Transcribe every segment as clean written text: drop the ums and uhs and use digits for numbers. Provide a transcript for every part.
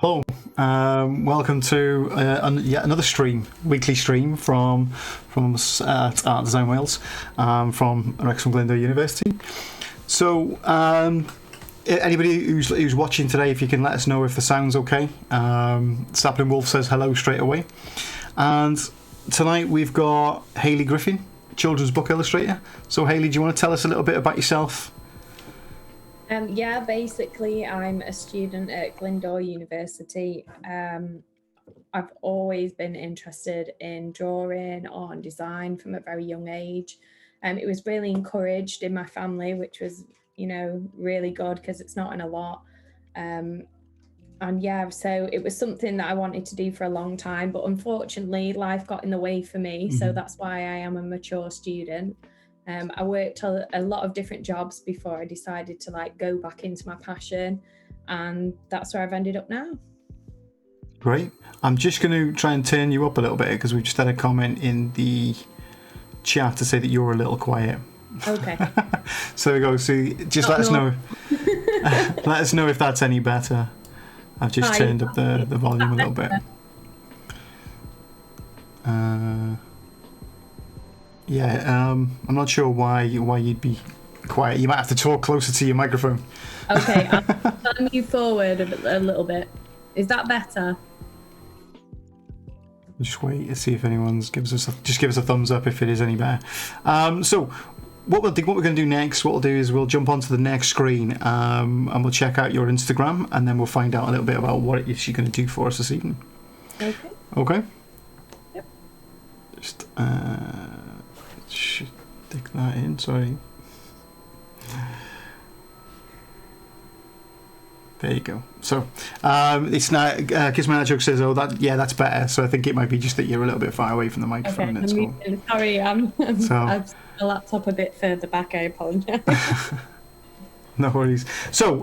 Hello, welcome to yet another weekly stream from us at Art Design Wales, from Wrexham Glasgow University. So, anybody who's watching today, if you can let us know if the sound's okay. Sapling Wolf says hello straight away. And tonight we've got Hayley Griffin, children's book illustrator. So, Hayley, do you want to tell us a little bit about yourself? Yeah, basically, I'm a student at Glasgow University. I've always been interested in drawing or in design from a very young age. It was really encouraged in my family, which was, really good because it's not in a lot. And yeah, so it was something that I wanted to do for a long time, but unfortunately, life got in the way for me. So that's why I am a mature student. I worked a lot of different jobs before I decided to go back into my passion, and that's where I've ended up now. Great. I'm just going to try and turn you up a little bit because we've just had a comment in the chat to say that you're a little quiet. Okay. So we go. So just let us know. Let us know if that's any better. I've just turned up the volume a little bit. Yeah, I'm not sure why you'd be quiet. You might have to talk closer to your microphone. Okay, I'll move forward a little bit. Is that better? Just wait and see if anyone's give us a thumbs up if it is any better. So what we're going to do next, what we'll do is we'll jump onto the next screen, and we'll check out your Instagram, and then we'll find out a little bit about what it is you're going to do for us this evening. Okay. Okay. Yep. Just stick that in. Sorry. There you go. So it's not. Kismana Joke says, "Oh, that's better." So I think it might be just that you're a little bit far away from the microphone. Okay, sorry, I've the laptop a bit further back. I apologise. No worries. So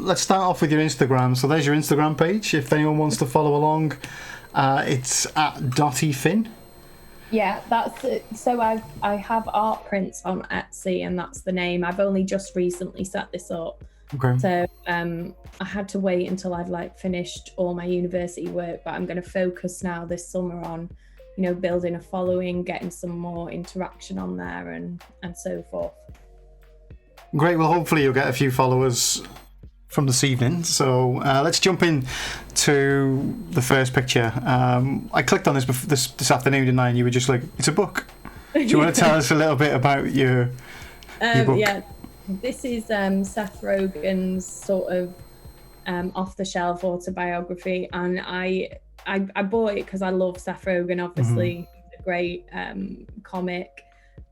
let's start off with your Instagram. So there's your Instagram page. If anyone wants to follow along, it's at Dotty Yeah, that's it. So I have art prints on Etsy, and that's the name. I've only just recently set this up. Okay. So I had to wait until I'd finished all my university work, but I'm going to focus now this summer on, building a following, getting some more interaction on there, and so forth. Great. Well, hopefully you'll get a few followers from this evening. So let's jump in to the first picture. I clicked on this afternoon, didn't I? And you were just like, it's a book. Do you want to tell us a little bit about your book? Yeah, this is Seth Rogen's sort of off-the-shelf autobiography, and I bought it because I love Seth Rogen. Obviously, he's a great comic.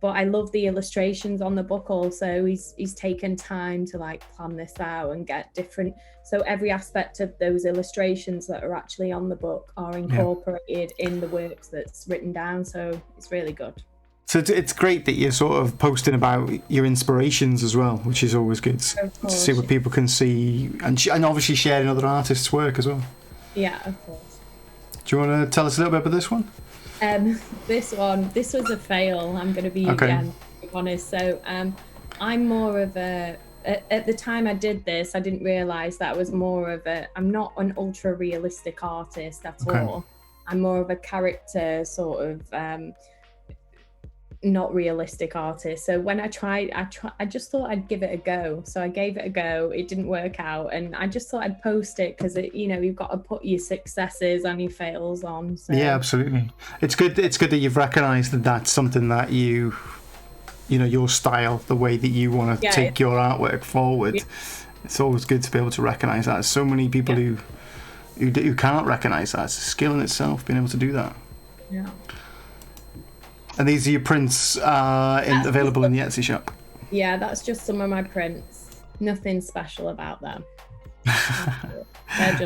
But I love the illustrations on the book also. He's taken time to plan this out and get different. So every aspect of those illustrations that are actually on the book are incorporated in the works that's written down. So it's really good. So it's great that you're sort of posting about your inspirations as well, which is always good to see what people can see and obviously sharing other artists' work as well. Yeah, of course. Do you want to tell us a little bit about this one? This was a fail. I'm going to be honest. So I'm more of a, at the time I did this, I didn't realise that I was more of I'm not an ultra realistic artist at all. I'm more of a character sort of not realistic artist. So when I just thought I'd give it a go. So I gave it a go. It didn't work out, and I just thought I'd post it because you've got to put your successes and your fails on. So. Yeah, absolutely. It's good that you've recognised that that's something that your style, the way that you want to take your artwork forward. Yeah. It's always good to be able to recognise that. There's so many people who can't recognise that. It's a skill in itself, being able to do that. Yeah. And these are your prints available in the Etsy shop? Yeah, that's just some of my prints. Nothing special about them.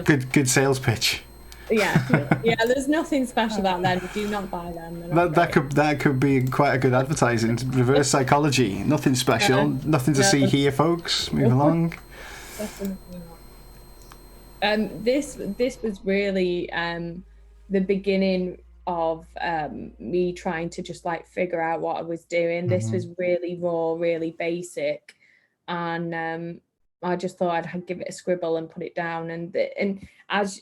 Good sales pitch. Yeah, there's nothing special about them. Do not buy them. That could be quite a good advertising. Reverse psychology. Nothing special. Nothing to see here, folks. Move along. Definitely not. This was really the beginning of me trying to just figure out what I was doing. This was really raw, really basic, and I just thought I'd give it a scribble and put it down. And as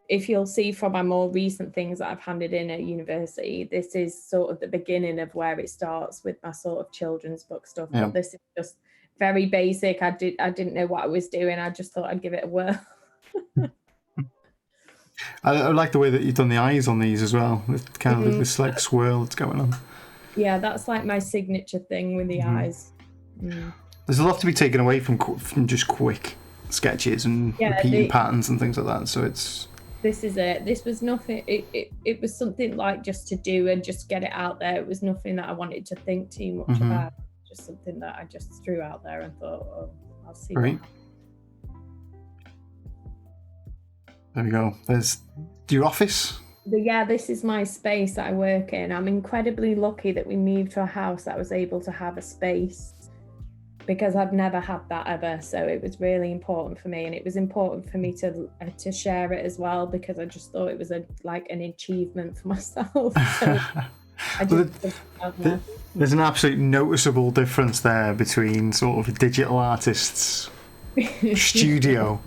if you'll see from my more recent things that I've handed in at university, this is sort of the beginning of where it starts with my sort of children's book stuff. Yeah. But this is just very basic. I didn't know what I was doing. I just thought I'd give it a whirl. I like the way that you've done the eyes on these as well. With kind of this like swirl that's going on. Yeah, that's like my signature thing with the eyes. There's a lot to be taken away from just quick sketches and repeating patterns and things like that. So it's. This is it. This was nothing. It was something like just to do and just get it out there. It was nothing that I wanted to think too much about. Just something that I just threw out there and thought, oh, I'll see. Right. There we go. There's your office. Yeah, this is my space that I work in. I'm incredibly lucky that we moved to a house that was able to have a space, because I've never had that ever. So it was really important for me, and it was important for me to share it as well, because I just thought it was an achievement for myself. So there's an absolute noticeable difference there between sort of a digital artist's studio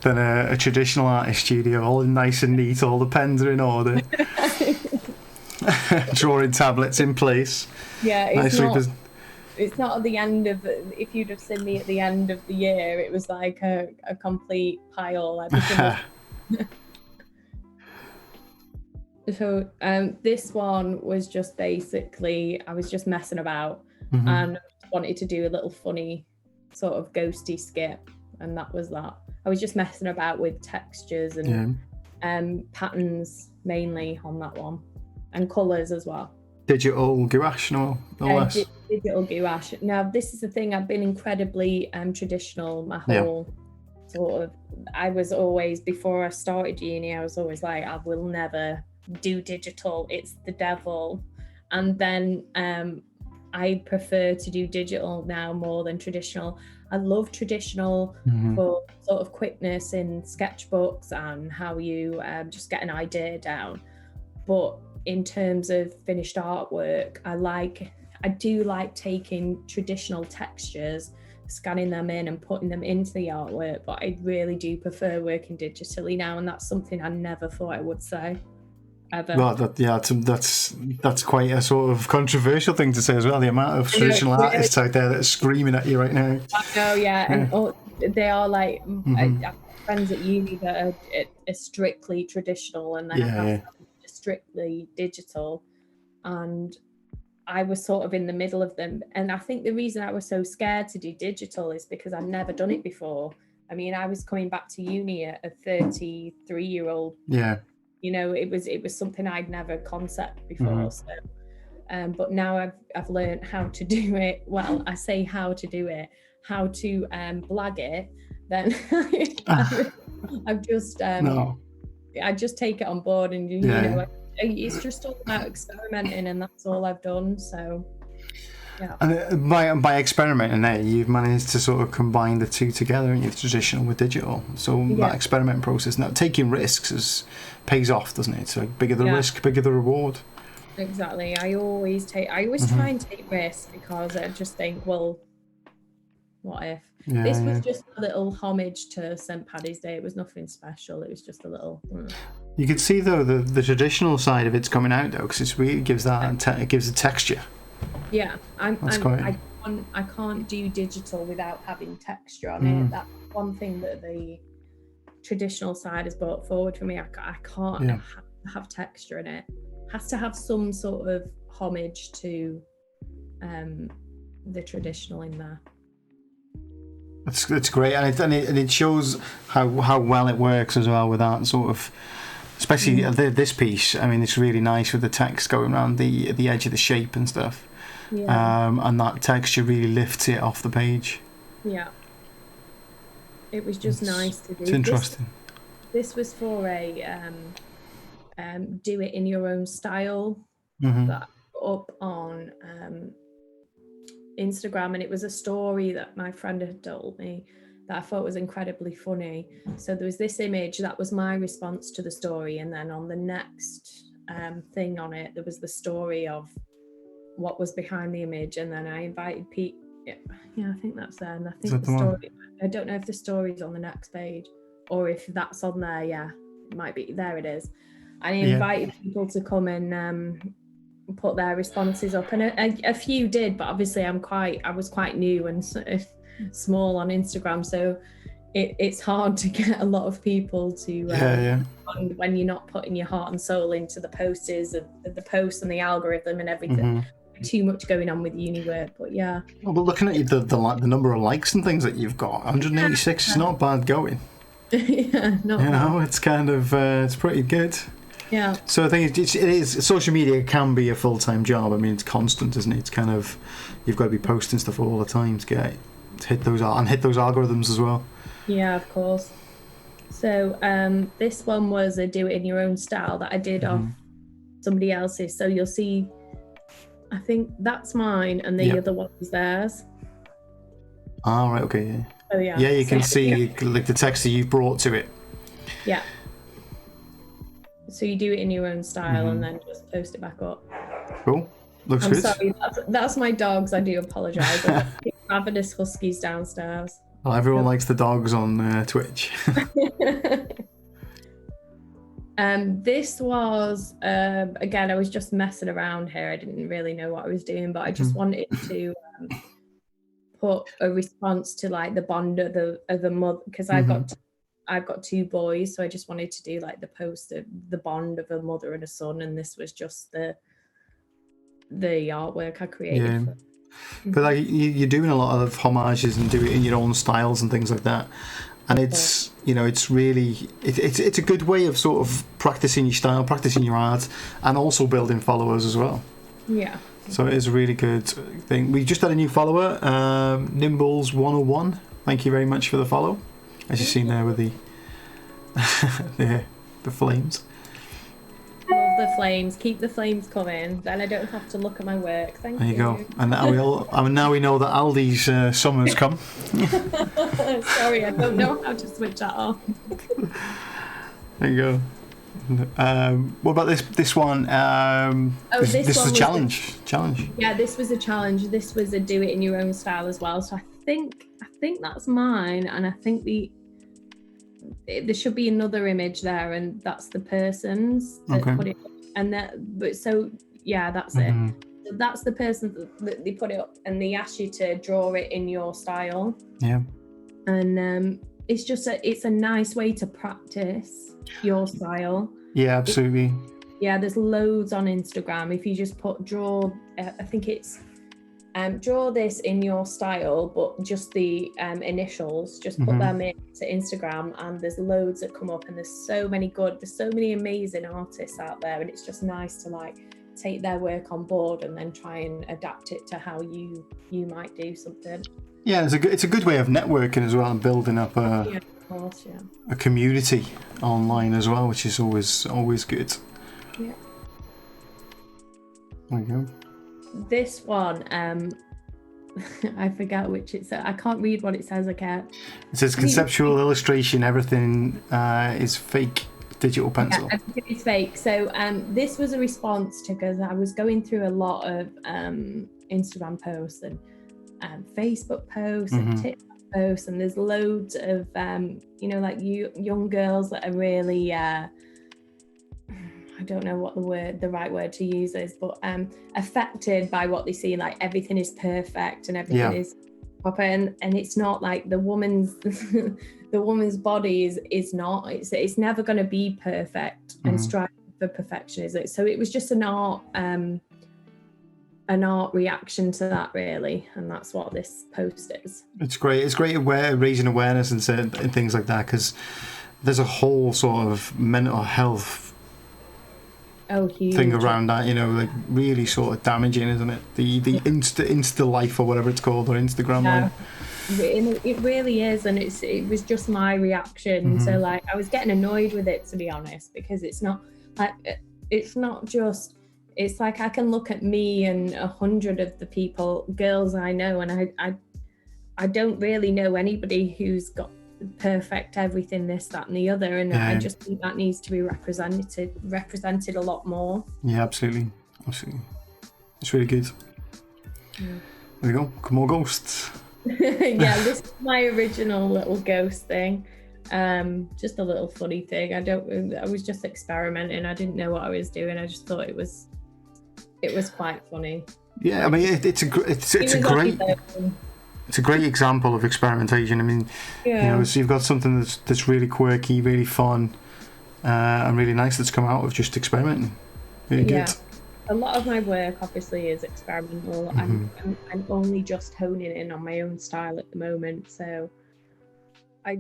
than a traditional artist studio, all nice and neat, all the pens are in order, drawing tablets in place. Yeah, it's not at the end of, if you'd have seen me at the end of the year, it was like a complete pile. So this one was just basically, I was just messing about and wanted to do a little funny sort of ghosty skit, and that was that. I was just messing about with textures and patterns mainly on that one, and colours as well. Digital gouache, no less. Digital gouache. Now, this is the thing, I've been incredibly traditional my whole sort of, I was always, before I started uni, I was always like, I will never do digital, it's the devil. And then I prefer to do digital now more than traditional. I love traditional for sort of quickness in sketchbooks and how you just get an idea down. But in terms of finished artwork, I do like taking traditional textures, scanning them in and putting them into the artwork, but I really do prefer working digitally now, and that's something I never thought I would say ever. Well, that's quite a sort of controversial thing to say as well. The amount of traditional artists out there that are screaming at you right now. I know, and they are like I have friends at uni that are strictly traditional, and then I have strictly digital, and I was sort of in the middle of them. And I think the reason I was so scared to do digital is because I'd never done it before. I mean, I was coming back to uni at a 33-year-old. Yeah. You know, it was something I'd never concept before. So, but now I've learned how to do it. Well, I say how to do it, how to blag it. Then I've just I just take it on board, and you know, it's just all about experimenting, and that's all I've done. So yeah. And by experimenting there, you've managed to sort of combine the two together, and you've traditional with digital. So that experiment process, now taking risks pays off, doesn't it? So bigger the risk, bigger the reward. Exactly. I always try and take risks, because I just think, well, what if? This was just a little homage to St. Paddy's Day. It was nothing special. It was just a little. You can see though the traditional side of it's coming out though, because it really gives that it gives a texture. Yeah, I can't do digital without having texture on it. That's one thing that the traditional side has brought forward for me. I can't have texture in it. Has to have some sort of homage to the traditional in there. It's great, and it shows how well it works as well with that sort of, especially this piece. I mean, it's really nice with the text going around the edge of the shape and stuff. And that texture really lifts it off the page. Yeah, it was just nice to do. It's interesting. This was for a do it in your own style that I put up on Instagram, and it was a story that my friend had told me that I thought was incredibly funny. So there was this image that was my response to the story, and then on the next thing on it, there was the story of what was behind the image, and then I invited Yeah, I think that's there. And I Is think that the the one? story, I don't know if the story's on the next page or if that's on there. Yeah, it might be. There it is. I invited people to come and put their responses up, and a few did, but obviously I was quite new and sort of small on Instagram, so it's hard to get a lot of people to respond when you're not putting your heart and soul into the posts and the posts and the algorithm and everything. Too much going on with uni work, but yeah. Well, but looking at the number of likes and things that you've got, 186 is not bad going. Yeah, not bad. You know, it's kind of it's pretty good. Yeah. So I think it is. Social media can be a full-time job. I mean, it's constant, isn't it? It's kind of, you've got to be posting stuff all the time to hit those algorithms as well. Yeah, of course. So this one was a do it in your own style that I did off somebody else's. So you'll see, I think that's mine and the other one is theirs. Ah, right, okay, yeah. Oh yeah. Yeah, you can see like the text that you brought to it. Yeah. So you do it in your own style and then just post it back up. Cool. Looks I'm good. sorry, that's my dogs. I do apologise. Ravenous huskies downstairs. Well, everyone likes the dogs on Twitch. This was again, I was just messing around here. I didn't really know what I was doing, but I just wanted to put a response to like the bond of the mother, because I've got two boys, so I just wanted to do like the post of the bond of a mother and a son, and this was just the artwork I created. Yeah. But like you're doing a lot of homages and do it in your own styles and things like that, and it's it's really it's a good way of sort of practicing your style, practicing your art, and also building followers as well. Yeah. So it is a really good thing. We just had a new follower, Nimbles101. Thank you very much for the follow. As you've seen there with the the flames. Love the flames. Keep the flames coming. Then I don't have to look at my work. Thank you. There you go. And now we know that Aldi's summer's come. Sorry, I don't know how to switch that off. There you go. What about this one? This was a challenge. Yeah, this was a challenge. This was a do it in your own style as well. So I think that's mine, and I think there should be another image there, and that's the person's that put it up. And that's it. So that's the person that they put it up, and they ask you to draw it in your style. Yeah. And it's a nice way to practice your style. Yeah, absolutely. There's loads on Instagram. If you just draw this in your style, but just the initials, just put them into Instagram, and there's loads that come up, and there's so many amazing artists out there, and it's just nice to like take their work on board and then try and adapt it to how you might do something. Yeah, it's a good way of networking as well, and building up a community online as well, which is always good. Yeah. There you go. This one, I forget which it says. I can't read what it says. It says conceptual illustration. Everything is fake digital pencil. Yeah, everything is fake. So this was a response to, because I was going through a lot of Instagram posts and Facebook posts and TikTok posts, and there's loads of like young girls that are really I don't know what the right word to use is, but affected by what they see, like everything is perfect and everything is proper, and it's not like the woman's the woman's body is not, it's never going to be perfect and strive for perfection, is it? So it was just an art reaction to that, really, and that's what this post is. It's great raising awareness and things like that, because there's a whole sort of mental health thing around that, like really sort of damaging, isn't it? The Insta life, or whatever it's called, or Instagram life. It really is, and it was just my reaction. So like I was getting annoyed with it, to be honest, because it's not just, it's like I can look at me and 100 of the girls I know, and I don't really know anybody who's got perfect everything, this, that and the other, and I just think that needs to be represented a lot more. Yeah, absolutely. It's really good. There we go. More ghosts. Yeah, this is my original little ghost thing. Just a little funny thing. I was just experimenting. I didn't know what I was doing. I just thought it was quite funny. Yeah, I mean, it's a great example of experimentation. I mean, so you've got something that's really quirky, really fun, and really nice that's come out of just experimenting. Really good. A lot of my work obviously is experimental. I'm only just honing in on my own style at the moment, so I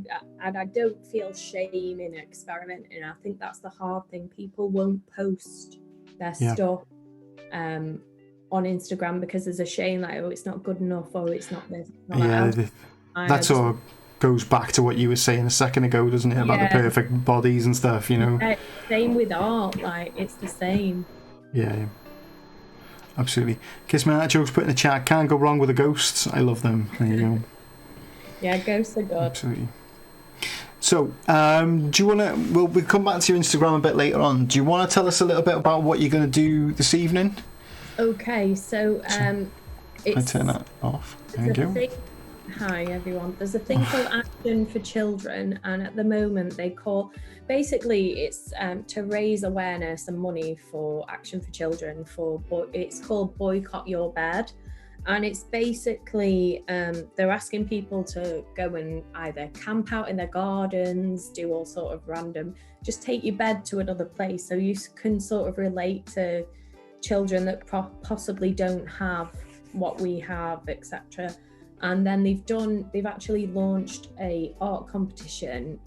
don't feel shame in experimenting. I think that's the hard thing. People won't post their stuff on Instagram because there's a shame, like, oh, it's not good enough, or it's not this. That sort of goes back to what you were saying a second ago, doesn't it, about the perfect bodies and stuff, Same with art, like, it's the same. Yeah, absolutely. Kiss My Artichokes put in the chat, can't go wrong with the ghosts. I love them. There you go. Yeah, ghosts are good. Absolutely. So, do you want to... We'll come back to your Instagram a bit later on. Do you want to tell us a little bit about what you're going to do this evening? Okay, so I turn that off. There you go. Hi everyone. There's a thing called Action for Children, and at the moment basically it's to raise awareness and money for Action for Children it's called Boycott Your Bed, and it's basically they're asking people to go and either camp out in their gardens, do all sort of random, just take your bed to another place so you can sort of relate to children that possibly don't have what we have, etc. And then they've actually launched a art competition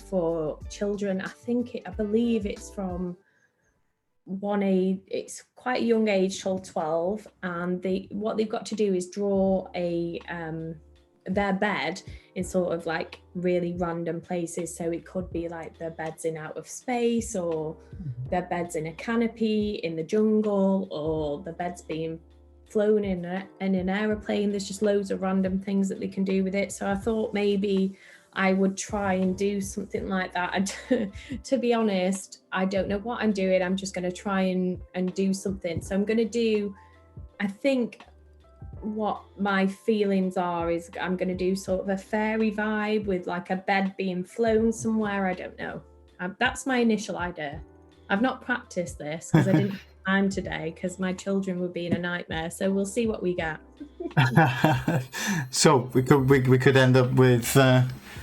for children. I believe it's from one age, it's quite a young age till 12. And what they've got to do is draw their bed in sort of like really random places. So it could be like their bed's in outer space, or their bed's in a canopy in the jungle, or the bed's being flown in an aeroplane. There's just loads of random things that they can do with it. So I thought maybe I would try and do something like that. To be honest, I don't know what I'm doing. I'm just going to try and do something. So I'm going to do, I think what my feelings are is I'm going to do sort of a fairy vibe with like a bed being flown somewhere. I don't know. That's my initial idea. I've not practiced this because I didn't have time today because my children would be in a nightmare. So we'll see what we get. So we could end up with...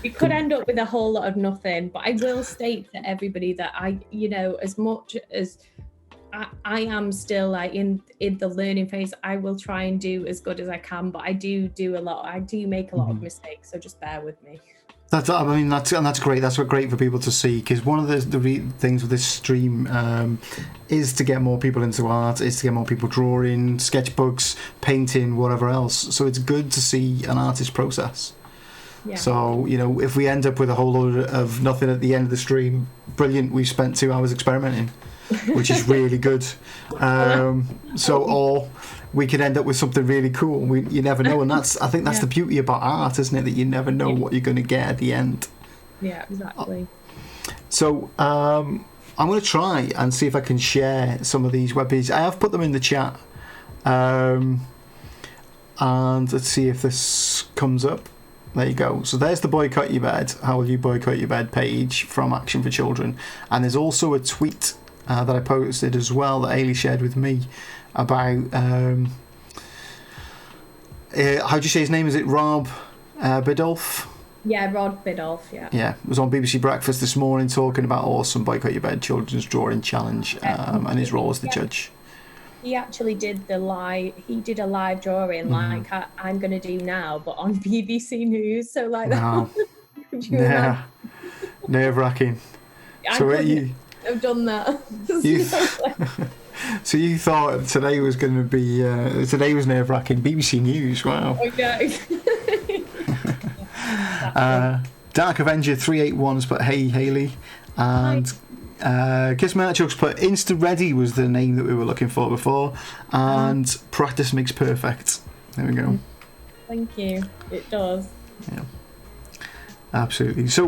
We could end up with a whole lot of nothing, but I will state to everybody that as much as I am still like in the learning phase, I will try and do as good as I can, but I do a lot. I do make a lot of mistakes, so just bear with me. That's great. That's great for people to see, because one of the things with this stream is to get more people into art, is to get more people drawing, sketchbooks, painting, whatever else. So it's good to see an artist's process. Yeah. So, if we end up with a whole load of nothing at the end of the stream, brilliant. We've spent 2 hours experimenting, which is really good. Or we could end up with something really cool. You never know, and I think that's the beauty about art, isn't it? That you never know what you're going to get at the end. Yeah, exactly. So I'm going to try and see if I can share some of these web pages. I have put them in the chat, and let's see if this comes up. There you go. So there's the Boycott Your Bed, How Will You Boycott Your Bed page from Action for Children. And there's also a tweet that I posted as well that Ailey shared with me about, how do you say his name? Is it Rob Biddulph? Yeah, Rod Biddulph, yeah. Yeah, it was on BBC Breakfast this morning talking about awesome Boycott Your Bed Children's Drawing Challenge and his role as the judge. He actually did a live drawing like I'm going to do now, but on BBC News. So like that. Yeah, nerve-wracking. So I've done that. So you thought today was going to be today was nerve-wracking. BBC News, wow. Okay. Dark Avenger 381's put hey Hayley, and Kiss My Artichokes put Insta Ready was the name that we were looking for before, and practice makes perfect. There we go. Thank you. It does. Yeah, absolutely. So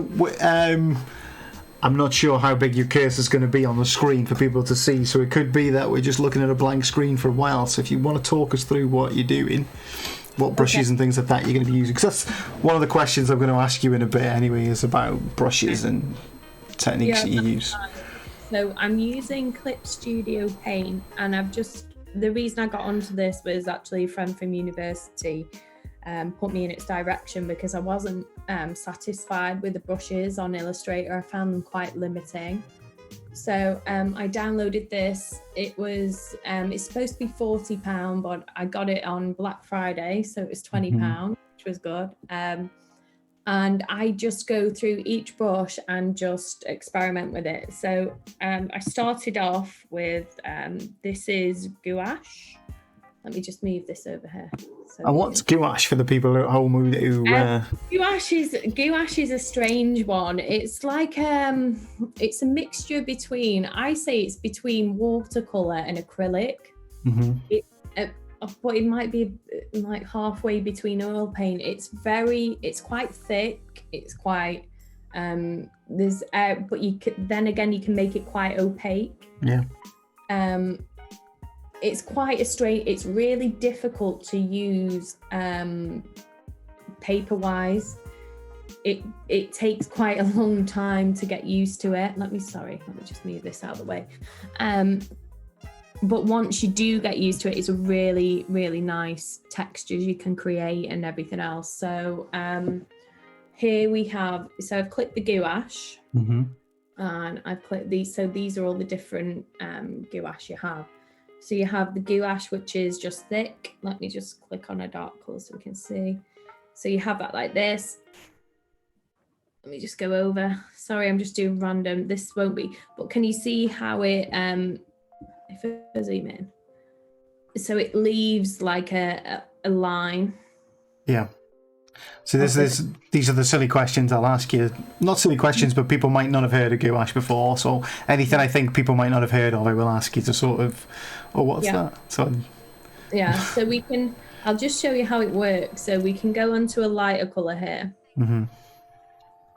I'm not sure how big your cursor is going to be on the screen for people to see, so it could be that we're just looking at a blank screen for a while. So if you want to talk us through what you're doing, what brushes and things like that you're going to be using, because that's one of the questions I'm going to ask you in a bit anyway, is about brushes and techniques that you use. So I'm using Clip Studio Paint, and the reason I got onto this was actually a friend from university put me in its direction because I wasn't satisfied with the brushes on Illustrator. I found them quite limiting. So I downloaded this. It's supposed to be £40, but I got it on Black Friday, so it was £20, which was good. And I just go through each brush and just experiment with it. So I started off with, this is gouache. Let me just move this over here. So and what's gouache for the people at home who gouache is a strange one. It's like it's a mixture between, I say it's between watercolor and acrylic. But it might be like halfway between oil paint. It's quite thick. It's quite but then again you can make it quite opaque. Yeah. It's quite it's really difficult to use paper wise. It takes quite a long time to get used to it. Let me just move this out of the way. But once you do get used to it, it's a really, really nice textures you can create and everything else. So here we have, so I've clicked the gouache and I've clicked these. So these are all the different gouache you have. So you have the gouache, which is just thick. Let me just click on a dark color so we can see. So you have that like this. Let me just go over. Sorry, I'm just doing random. This won't be, but can you see how it, if I zoom in, so it leaves like a line. Yeah. So these are the silly questions I'll ask you. Not silly questions, but people might not have heard of gouache before. So anything I think people might not have heard of, I will ask you to sort of, what's that? So I'll just show you how it works. So we can go onto a lighter color here.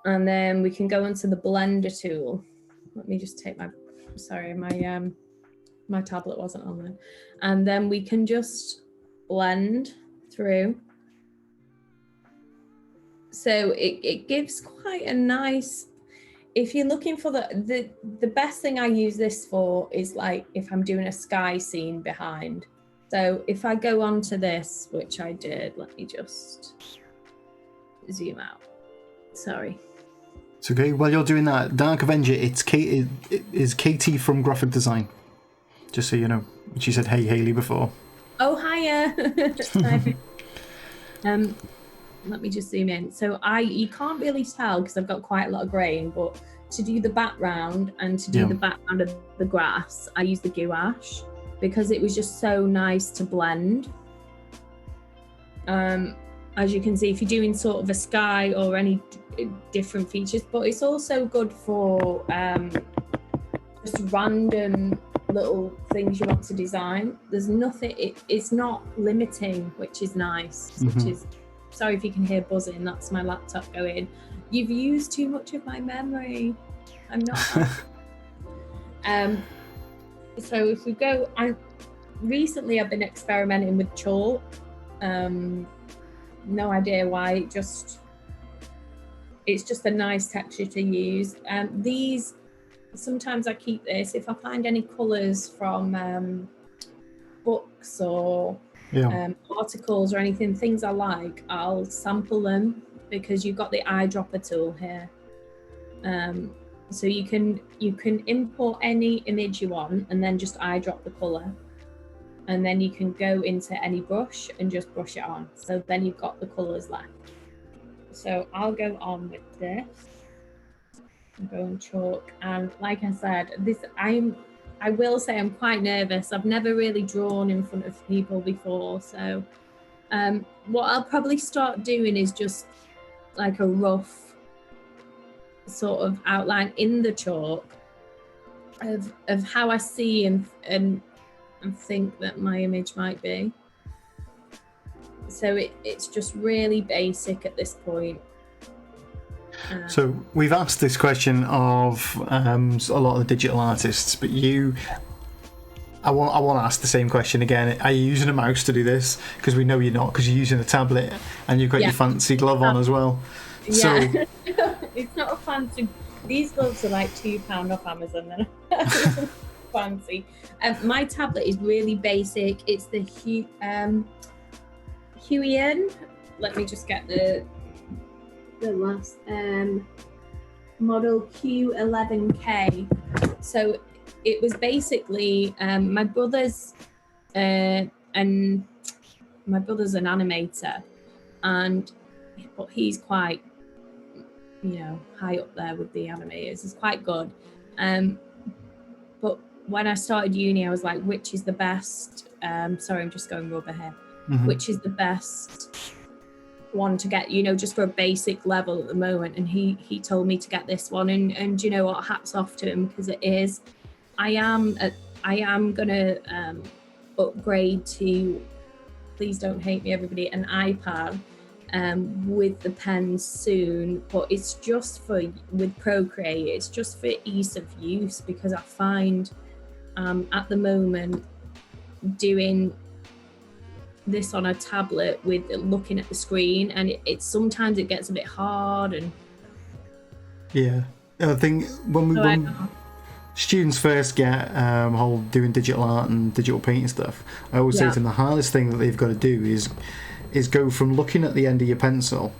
And then we can go onto the blender tool. Let me just take my tablet wasn't on there. And then we can just blend through. So it gives quite a nice, if you're looking for the best thing I use this for is like if I'm doing a sky scene behind. So if I go on to this, which I did, let me just zoom out. Sorry. It's okay. While you're doing that, Dark Avenger, it is Katie from Graphic Design. Just so you know. She said, "Hey, Hayley," before. Oh, hiya. Let me just zoom in. So you can't really tell because I've got quite a lot of grain, but to do the background and to do the background of the grass, I use the gouache because it was just so nice to blend. As you can see, if you're doing sort of a sky or any different features, but it's also good for just random little things you want to design. There's nothing, it's not limiting, which is nice, which is, sorry if you can hear buzzing, that's my laptop going, you've used too much of my memory. I'm not. So if we go, recently I've been experimenting with chalk. No idea why, it's just a nice texture to use. These, sometimes I keep this, if I find any colours from books or articles or anything, things I like, I'll sample them because you've got the eyedropper tool here. So you can import any image you want and then just eyedrop the colour. And then you can go into any brush and just brush it on. So then you've got the colours left. So I'll go on with this. Go on chalk. And like I said, I will say I'm quite nervous. I've never really drawn in front of people before. So what I'll probably start doing is just like a rough sort of outline in the chalk of how I see and think that my image might be. So it's just really basic at this point. So we've asked this question of a lot of the digital artists, but I want to ask the same question again. Are you using a mouse to do this? Because we know you're not, because you're using a tablet and you've got your fancy glove on as well. Yeah, so, it's not a fancy. These gloves are like £2 off Amazon. They're fancy. My tablet is really basic. It's the Huion. Let me just get the last model Q11K. So it was basically my brother's and my brother's an animator, but he's quite high up there with the animators. He's quite good. But when I started uni, I was like, which is the best? Sorry, I'm just going rubber here. Which is the best one to get, just for a basic level at the moment? And he told me to get this one, and you know what? Hats off to him, because it is. I am gonna upgrade to, please don't hate me, everybody, an iPad with the pens soon, but it's just with Procreate, it's just for ease of use, because I find at the moment doing this on a tablet with looking at the screen, and it's sometimes it gets a bit hard. And I think when students first get whole doing digital art and digital painting stuff, I always say to them the hardest thing that they've got to do is go from looking at the end of your pencil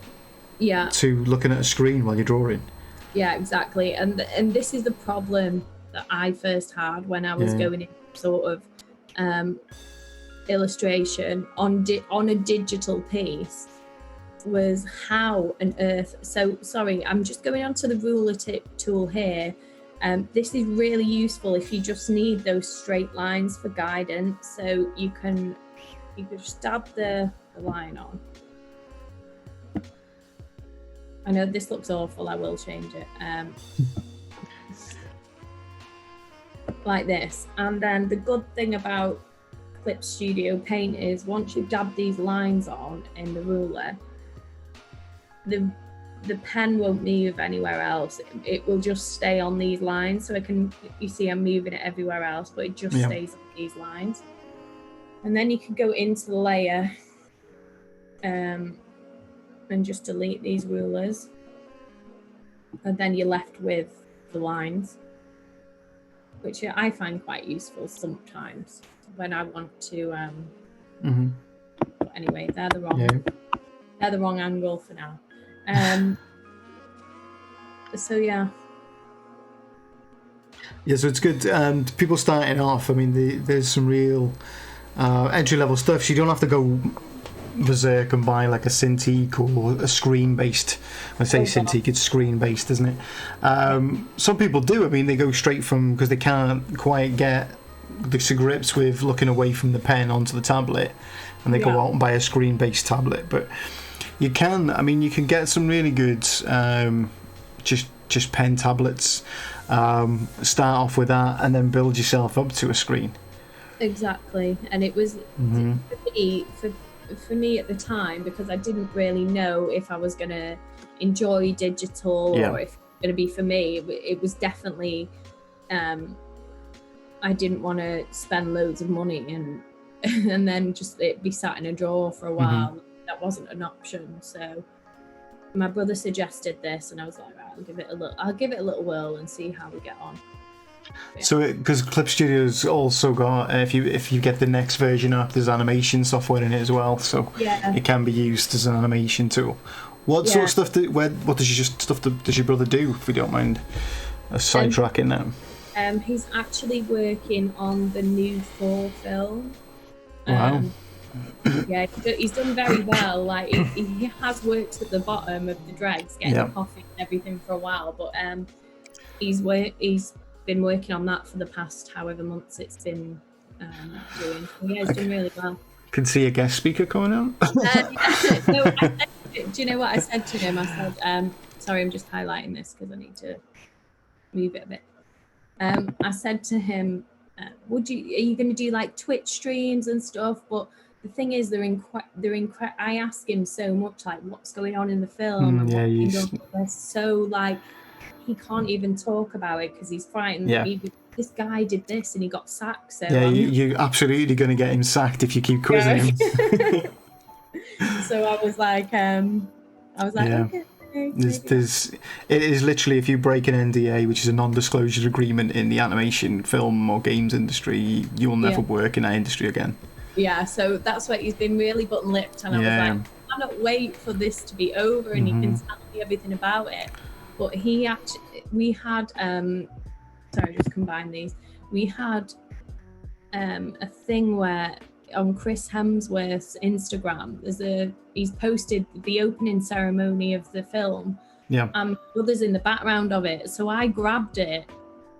to looking at a screen while you're drawing. Yeah, exactly. And this is the problem that I first had when I was going in sort of illustration on a digital piece, was how on earth. So sorry, I'm just going onto the ruler tip tool here. This is really useful if you just need those straight lines for guidance. So you can just dab the line on. I know this looks awful, I will change it. Like this. And then the good thing about Clip Studio Paint is once you've dabbed these lines on in the ruler, the pen won't move anywhere else. It will just stay on these lines. So you see I'm moving it everywhere else, but it just stays on these lines. And then you can go into the layer and just delete these rulers. And then you're left with the lines, which I find quite useful sometimes when I want to. But anyway, they're the wrong angle for now. So so it's good. People starting off, I mean, there's some real entry-level stuff, so you don't have to go berserk and buy like a Cintiq or a screen-based. When I say Cintiq, it's screen-based, isn't it? Some people do. I mean, they go straight from, because they can't quite get the grips with looking away from the pen onto the tablet, and they go out and buy a screen-based tablet. But you can get some really good just pen tablets. Start off with that and then build yourself up to a screen. Exactly. And it was for me at the time, because I didn't really know if I was going to enjoy digital or if it was going to be for me. It was definitely I didn't want to spend loads of money and then just it be sat in a drawer for a while. That wasn't an option. So my brother suggested this, and I was like, right, I'll give it a little whirl and see how we get on. So, because Clip Studio's also got, if you get the next version up, there's animation software in it as well, so it can be used as an animation tool. What sort of stuff? Does your brother do? If we don't mind sidetracking now. He's actually working on the new Thor film. Wow. He's done very well. Like he has worked at the bottom of the dregs, getting coffee and everything for a while, but he's been working on that for the past however months it's been doing. So, he's done really well. Can see a guest speaker coming out. Do you know what I said to him? I said, sorry, I'm just highlighting this because I need to move it a bit. I said to him, are you going to do like Twitch streams and stuff? But the thing is, I ask him so much, like, what's going on in the film and Yeah, what's been done. They're so, like, he can't even talk about it because he's frightened Yeah. that maybe this guy did this and he got sacked. So yeah, you're absolutely going to get him sacked if you keep quizzing him. So I was like, Yeah. okay. It is literally, if you break an NDA, which is a non-disclosure agreement in the animation, film or games industry, you'll never work in that industry again. Yeah, so that's why he's been really button-lipped, and I was like, I cannot wait for this to be over and he can tell me everything about it. But we had sorry, just combine these. We had a thing where on Chris Hemsworth's Instagram, he's posted the opening ceremony of the film. Yeah. Others in the background of it. So I grabbed it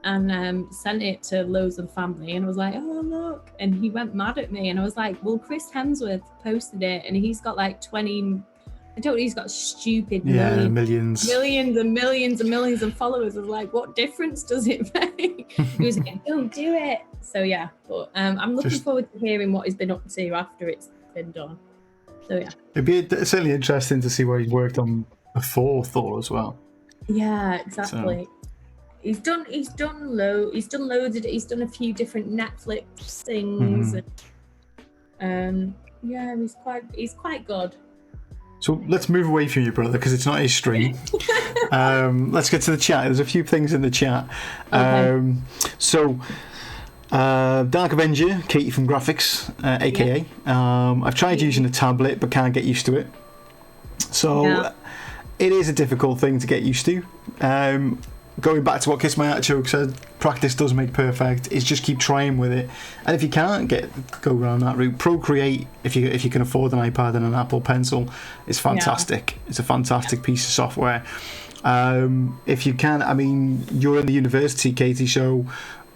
and sent it to loads of family, and I was like, oh look, and he went mad at me, and I was like, well, Chris Hemsworth posted it and he's got like 20, I don't know, he's got stupid millions and millions of followers. I was like, what difference does it make? He was like, don't do it. So yeah, but I'm looking forward to hearing what he's been up to after it's been done. So yeah, it'd be certainly interesting to see what he's worked on before Thor as well. Yeah, exactly. So. He's done loads of, he's done a few different Netflix things. And, yeah, he's quite good. So let's move away from your brother because it's not his stream. Let's get to the chat. There's a few things in the chat. Okay. Dark Avenger, Katie from Graphics, aka. I've tried using a tablet but can't get used to it. So it is a difficult thing to get used to. Going back to what Kiss My Artichoke said, practice does make perfect. Is just keep trying with it, and if you can't go around that route, Procreate, if you can afford an iPad and an Apple Pencil, is fantastic. It's a fantastic piece of software. If you can, I mean, you're in the university, Katie, so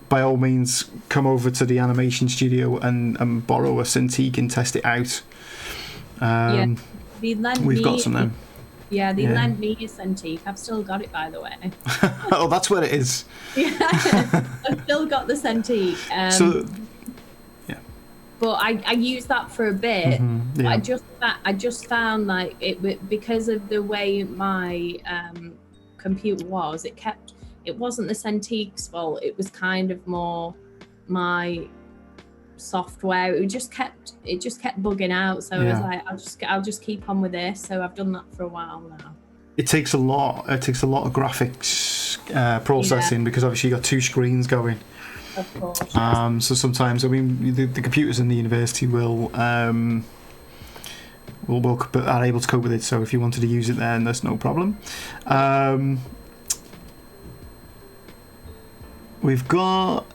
by all means come over to the animation studio and borrow a Cintiq and test it out. We've got some then. Yeah, they lent me a Cintiq. I've still got it, by the way. Oh, that's what it is. Yeah, I've still got the Cintiq. But I used that for a bit. I just found like it, because of the way my computer was. It wasn't the Cintiq's fault. It was kind of more my software. It just kept bugging out, so I was like, I'll just keep on with this. So I've done that for a while now. It takes a lot of graphics processing because obviously you got two screens going. Of course. So sometimes, I mean, the computers in the university are able to cope with it. So if you wanted to use it, then that's no problem. We've got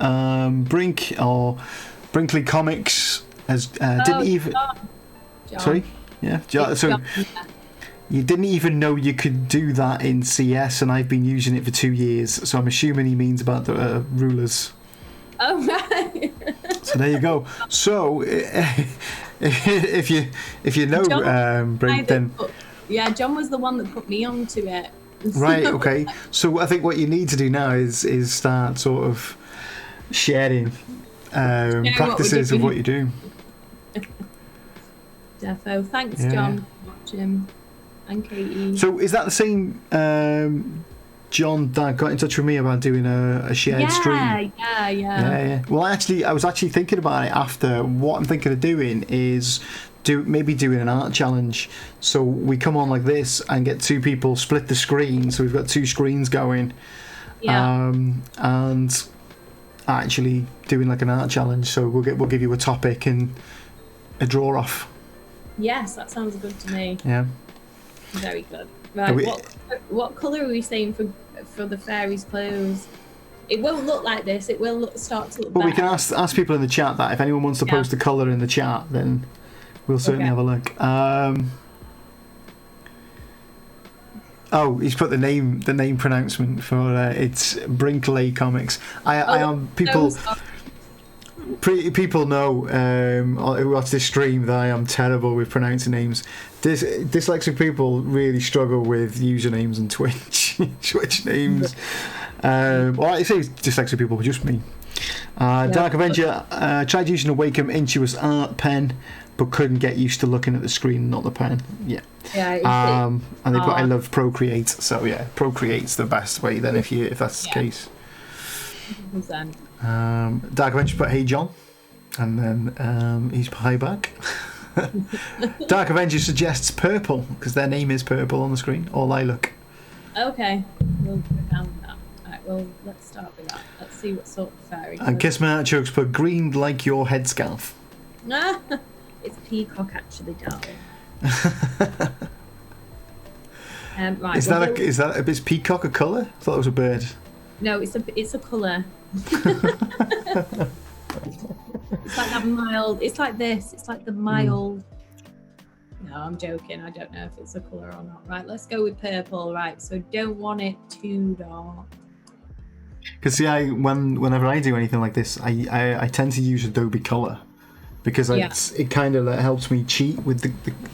Brinkley Comics didn't even. John. Sorry, yeah. So you didn't even know you could do that in CS, and I've been using it for 2 years. So I'm assuming he means about the rulers. Oh right. So there you go. So if you know Brink, then John was the one that put me onto it. Right. Okay. So I think what you need to do now is start sort of sharing practices of what you do. Defo. Thanks, John, for watching. And Katie. So is that the same John that got in touch with me about doing a shared stream? Yeah. Well, I was actually thinking about it after. What I'm thinking of doing is maybe doing an art challenge. So we come on like this and get two people, split the screen, so we've got two screens going. And actually doing like an art challenge. So we'll give you a topic and a draw off. Yes, that sounds good to me. Yeah. Very good. Right. What colour are we saying for the fairies' clothes? It won't look like this. It will start to look better. We can ask people in the chat that if anyone wants to post a colour in the chat, then we'll certainly have a look. Oh, he's put the name pronouncement for it's Brinkley Comics. People know who watch this stream that I am terrible with pronouncing names. Dyslexic people really struggle with usernames and Twitch names. Well, I say dyslexic people, but just me. Dark Avenger tried using a Wacom Intuos art pen, but couldn't get used to looking at the screen, not the pen. Yeah. Yeah. And they've got I love Procreate, so yeah, Procreate's the best way then if that's the case. 100%. Dark Avenger put "Hey John," and then he's hi back. Dark Avenger suggests purple because their name is purple on the screen, or lilac. Okay, we'll go down with that. Right, well, let's start with that. Let's see what sort of fairy. And Kiss My Artichokes put "green like your headscarf." It's peacock, actually, darling. Right. Is that peacock a colour? I thought it was a bird. No, it's a colour. It's like that mild. It's like this. It's like the mild. No, I'm joking. I don't know if it's a colour or not. Right, let's go with purple. Right, so don't want it too dark. Because see, whenever I do anything like this, I tend to use Adobe Color because it kind of helps me cheat with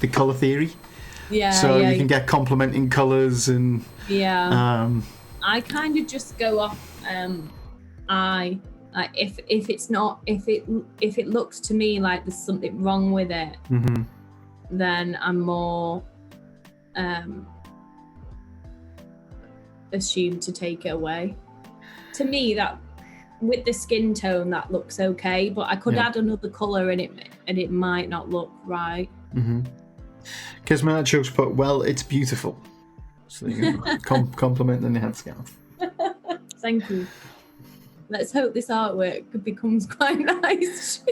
the color theory. Yeah. So you can get complementing colors and. Yeah. I kind of just go off. If it looks to me like there's something wrong with it, then I'm more assumed to take it away. To me, that with the skin tone that looks okay, but I could add another colour and it might not look right. Because my jokes put, well, it's beautiful. So you can compliment the headscarf. Thank you. Let's hope this artwork becomes quite nice.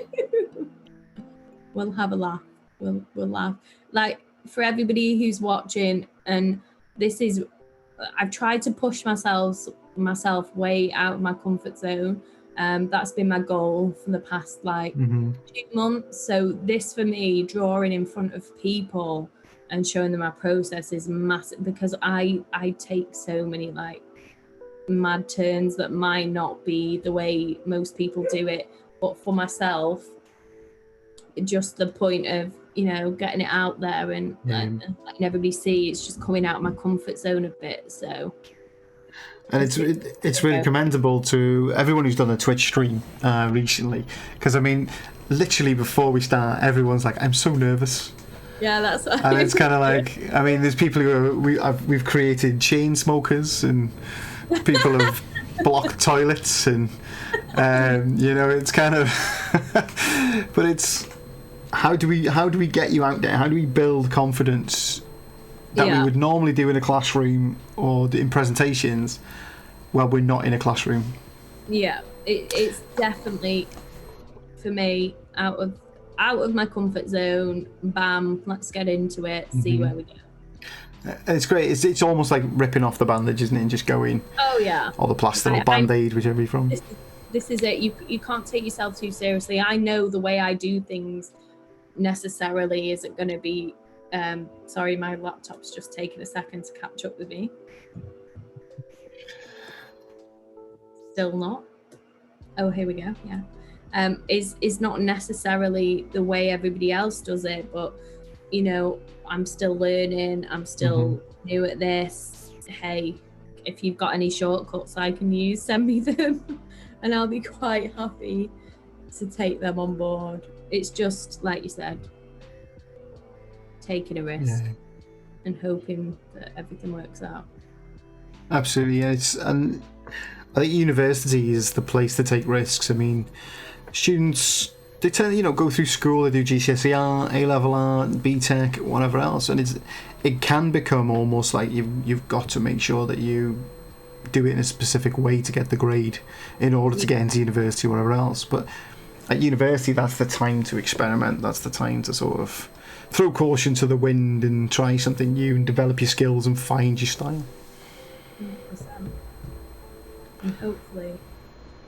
We'll have a laugh. We'll laugh. Like, for everybody who's watching, and I've tried to push myself way out of my comfort zone. That's been my goal for the past 2 months. So this for me, drawing in front of people and showing them my process is massive, because I take so many mad turns that might not be the way most people do it, but for myself, just the point of getting it out there and letting everybody see, it's just coming out of my comfort zone a bit. So, and it's really commendable to everyone who's done a Twitch stream recently, because I mean, literally before we start, everyone's like, "I'm so nervous." Yeah, that's. And it's kind of like, I mean, there's people who we've created chain smokers, and people have blocked toilets, and it's kind of, but it's. How do we get you out there? How do we build confidence that we would normally do in a classroom or in presentations? Well, we're not in a classroom. Yeah, it's definitely for me out of my comfort zone. Bam, let's get into it. See where we go. It's great. It's almost like ripping off the bandage, isn't it? And just going. Oh yeah. Or the plaster or band-aid, whichever you're from. This is it. You can't take yourself too seriously. I know the way I do things necessarily isn't going to be sorry, my laptop's just taking a second to catch up with me. Still not. Oh, here we go. Yeah. Is not necessarily the way everybody else does it, but I'm still learning, I'm still new at this. Hey, if you've got any shortcuts I can use, send me them and I'll be quite happy to take them on board. It's just, like you said, taking a risk and hoping that everything works out. Absolutely, yeah. And I think university is the place to take risks. I mean, students, they tend to, go through school, they do GCSE art, A-level art, BTEC, whatever else, and it can become almost like you've got to make sure that you do it in a specific way to get the grade in order to get into university or whatever else. But at university, that's the time to experiment. That's the time to sort of throw caution to the wind and try something new and develop your skills and find your style. 100%. And hopefully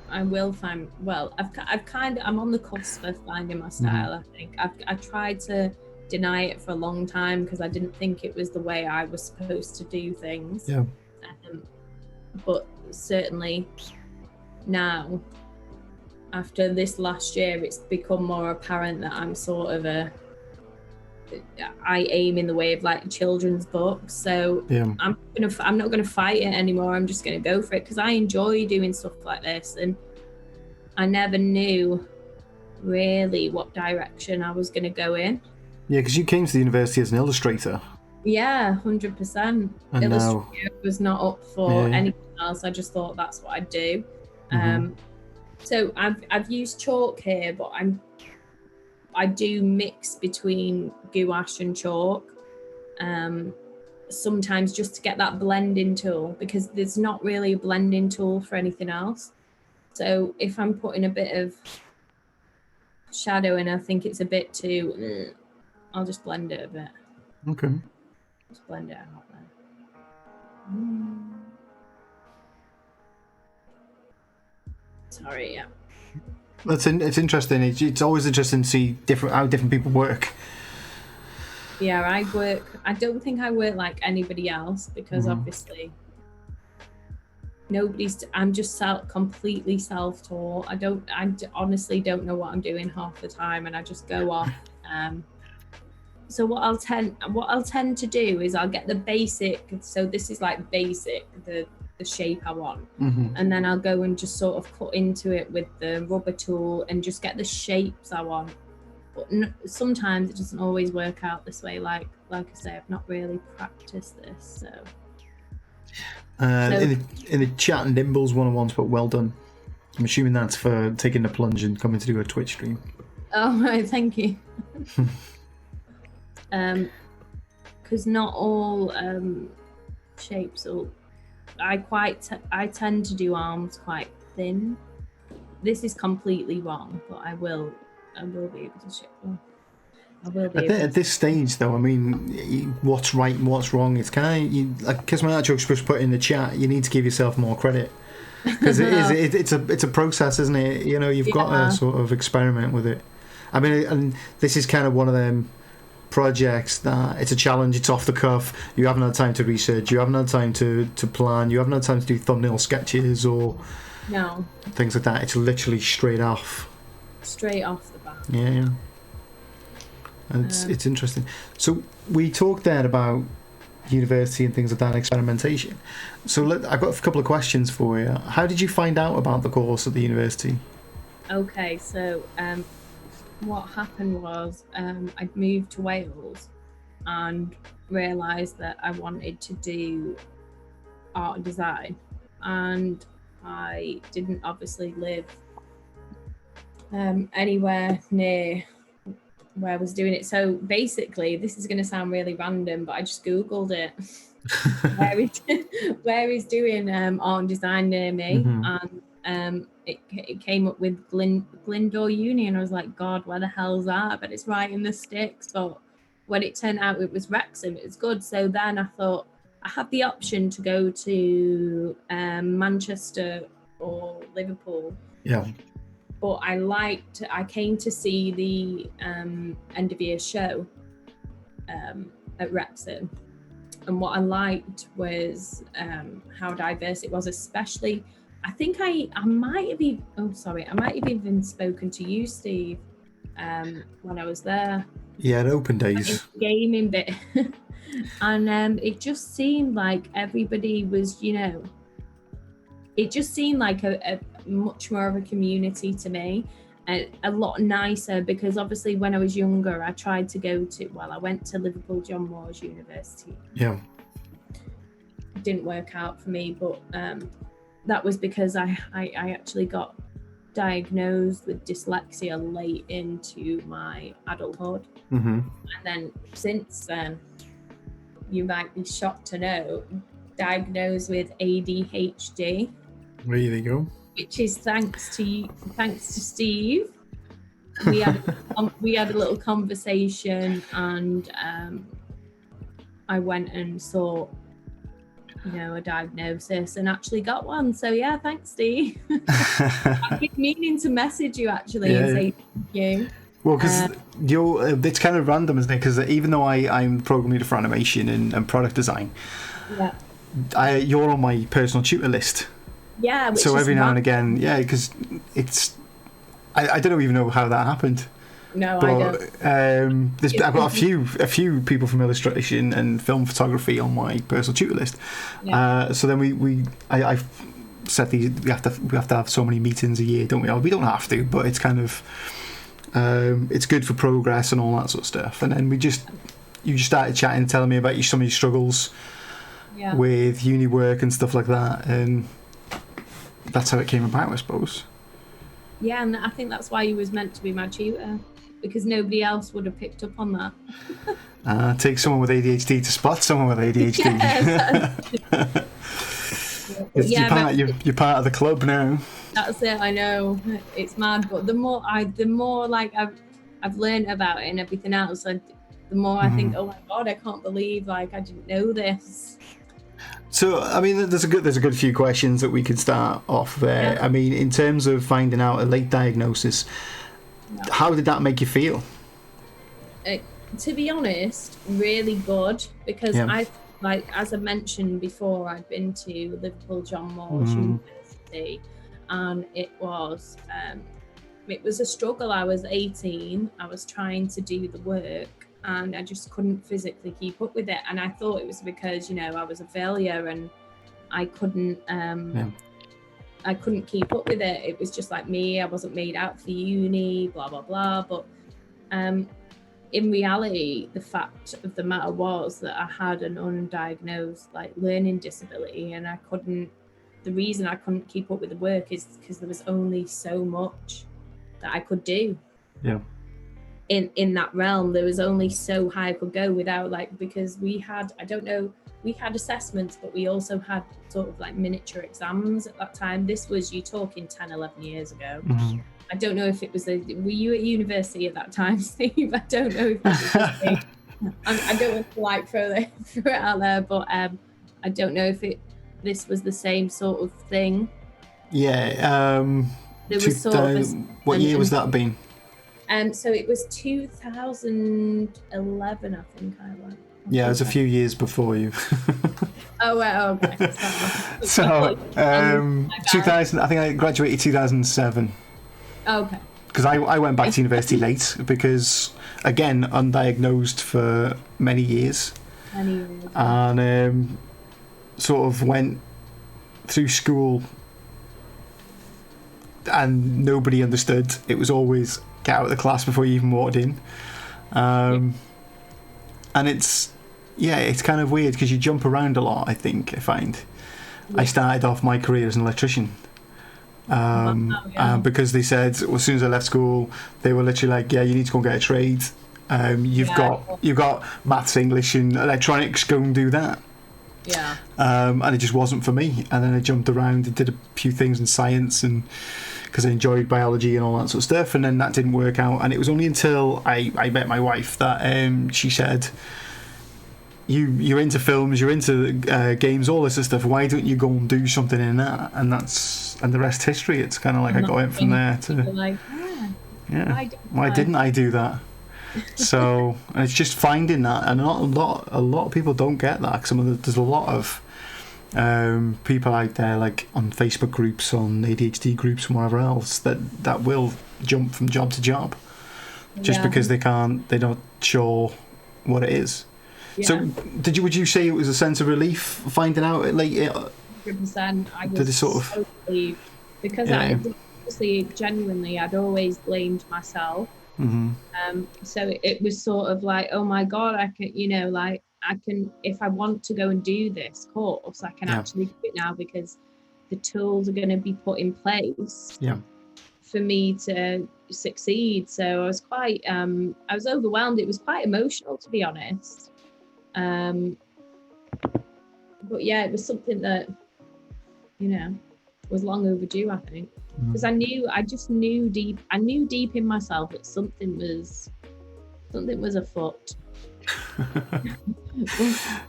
I will find, well, I'm on the cusp of finding my style. I think I tried to deny it for a long time because I didn't think it was the way I was supposed to do things. Yeah. But certainly now, after this last year, it's become more apparent that I'm sort of I aim in the way of children's books. So I'm not gonna fight it anymore. I'm just gonna go for it because I enjoy doing stuff like this, and I never knew really what direction I was going to go in. Yeah, because you came to the university as an illustrator. Yeah, 100%. And now, Illustrator was not up for anything else. I just thought that's what I'd do. So I've used chalk here, but I do mix between gouache and chalk. Sometimes just to get that blending tool, because there's not really a blending tool for anything else. So if I'm putting a bit of shadow in, I think it's a bit too, I'll just blend it a bit. Okay. Just blend it out there. Sorry, yeah. It's interesting. It's always interesting to see how different people work. Yeah, I don't think I work like anybody else, because obviously I'm just completely self-taught. I honestly don't know what I'm doing half the time, and I just go off. So what I'll tend to do is I'll get the basic. So this is like basic, the shape I want, and then I'll go and just sort of cut into it with the rubber tool and just get the shapes I want. But sometimes it doesn't always work out this way. Like I say, I've not really practiced this. So in the chat, Nimbles 101's put well done. I'm assuming that's for taking the plunge and coming to do a Twitch stream. Oh right, thank you. Because not all shapes will. I tend to do arms quite thin. This is completely wrong, but I will be able to shape them. At this stage, though, I mean, what's right and what's wrong? It's kind of like Kismet was put in the chat. You need to give yourself more credit, because it's a process, isn't it? You know, you've got to sort of experiment with it. I mean, and this is kind of one of them projects that it's a challenge. It's off the cuff. You haven't had time to research. You haven't had time to plan. You haven't had time to do thumbnail sketches or things like that. It's literally straight off the bat. Yeah. And it's interesting. So we talked there about university and things like that, experimentation. So I've got a couple of questions for you. How did you find out about the course at the university? Okay, so what happened was I'd moved to Wales and realised that I wanted to do art and design, and I didn't obviously live anywhere near where I was doing it. So basically, this is going to sound really random, but I just Googled it. where is doing art and design near me, and it came up with Glyndor Uni, and I was like, God, where the hell's that? But it's right in the sticks. But when it turned out it was Wrexham, it was good. So then I thought I had the option to go to Manchester or Liverpool. Yeah. But I came to see the end of year show at Wrexham. And what I liked was how diverse it was, especially, I think I might have even spoken to you, Steve, when I was there. Yeah, at open days. Gaming bit. And it just seemed like everybody was, it just seemed like a much more of a community to me, and a lot nicer, because obviously when I was younger I tried to I went to Liverpool John Moores University. Yeah. It didn't work out for me, but that was because I actually got diagnosed with dyslexia late into my adulthood. And then since then, you might be shocked to know, diagnosed with ADHD. There you go. Which is thanks to Steve. We had a little conversation, and I went and sought, a diagnosis, and actually got one. So yeah, thanks, Steve. I've been meaning to message you actually and say thank you. Well, because it's kind of random, isn't it? Because even though I'm program leader for animation and product design, you're on my personal tutor list. Yeah. So every now and again, because I don't even know how that happened. No, I don't. I've got a few people from illustration and film photography on my personal tutor list. Yeah. So then I set these. We have to have so many meetings a year, don't we? Or we don't have to, but it's kind of it's good for progress and all that sort of stuff. And then you just started chatting, telling me about some of your struggles with uni work and stuff like that, and that's how it came about, I suppose. Yeah, and I think that's why you was meant to be my tutor, because nobody else would have picked up on that. Take someone with ADHD to spot someone with ADHD. You're part of the club now. That's it. I know, it's mad, but the more like I've learned about it and everything else, the more I think, oh my God, I can't believe like I didn't know this. So, I mean, there's a good few questions that we could start off there. Yeah. I mean, in terms of finding out a late diagnosis, how did that make you feel? To be honest, really good, because I, like, as I mentioned before, I'd been to Liverpool John Moores University, and it was a struggle. I was 18, I was trying to do the work, and I just couldn't physically keep up with it. And I thought it was because, I was a failure and I couldn't keep up with it. It was just like me, I wasn't made out for uni, blah, blah, blah. But in reality, the fact of the matter was that I had an undiagnosed like learning disability, and the reason I couldn't keep up with the work is because there was only so much that I could do. Yeah. In that realm, there was only so high I could go without, like, because we had assessments, but we also had sort of like miniature exams at that time. This was, you talking 10, 11 years ago. I don't know if it was were you at university at that time, Steve? I don't know if that was the same. I don't want to like throw it out there, but I don't know if this was the same sort of thing. Yeah. There was sort of what year was that been? So it was 2011, I think I went. Yeah, it was a few years before you. Oh, well, okay. So, 2000. I think I graduated 2007. Okay. Because I went back to university late because, again, undiagnosed for many years. And sort of went through school and nobody understood. It was always get out of the class before you even walked in. And it's kind of weird because you jump around a lot, I find. I started off my career as an electrician. Because they said as soon as I left school, they were literally like, yeah, you need to go and get a trade. You've got maths, English and electronics, go and do that. Yeah. And it just wasn't for me. And then I jumped around and did a few things in science, and because I enjoyed biology and all that sort of stuff, and then that didn't work out. And it was only until I met my wife that she said, you're into films, you're into games, all this sort of stuff, why don't you go and do something in that? And the rest history. It's kind of like I got in from there to like, why didn't I do that? So and it's just finding that, and a lot of people don't get that. There's a lot of people out there, like on Facebook groups, on ADHD groups and whatever else, that will jump from job to job just because they're not sure what it is. Yeah. So would you say it was a sense of relief finding out it late? 100%. I was so relieved because obviously genuinely I'd always blamed myself. So it was sort of like, oh my God, I can, if I want to go and do this course, I can actually do it now because the tools are going to be put in place for me to succeed. So I was quite, I was overwhelmed. It was quite emotional, to be honest. But yeah, it was something that, was long overdue, I think, because I knew deep in myself that something was afoot.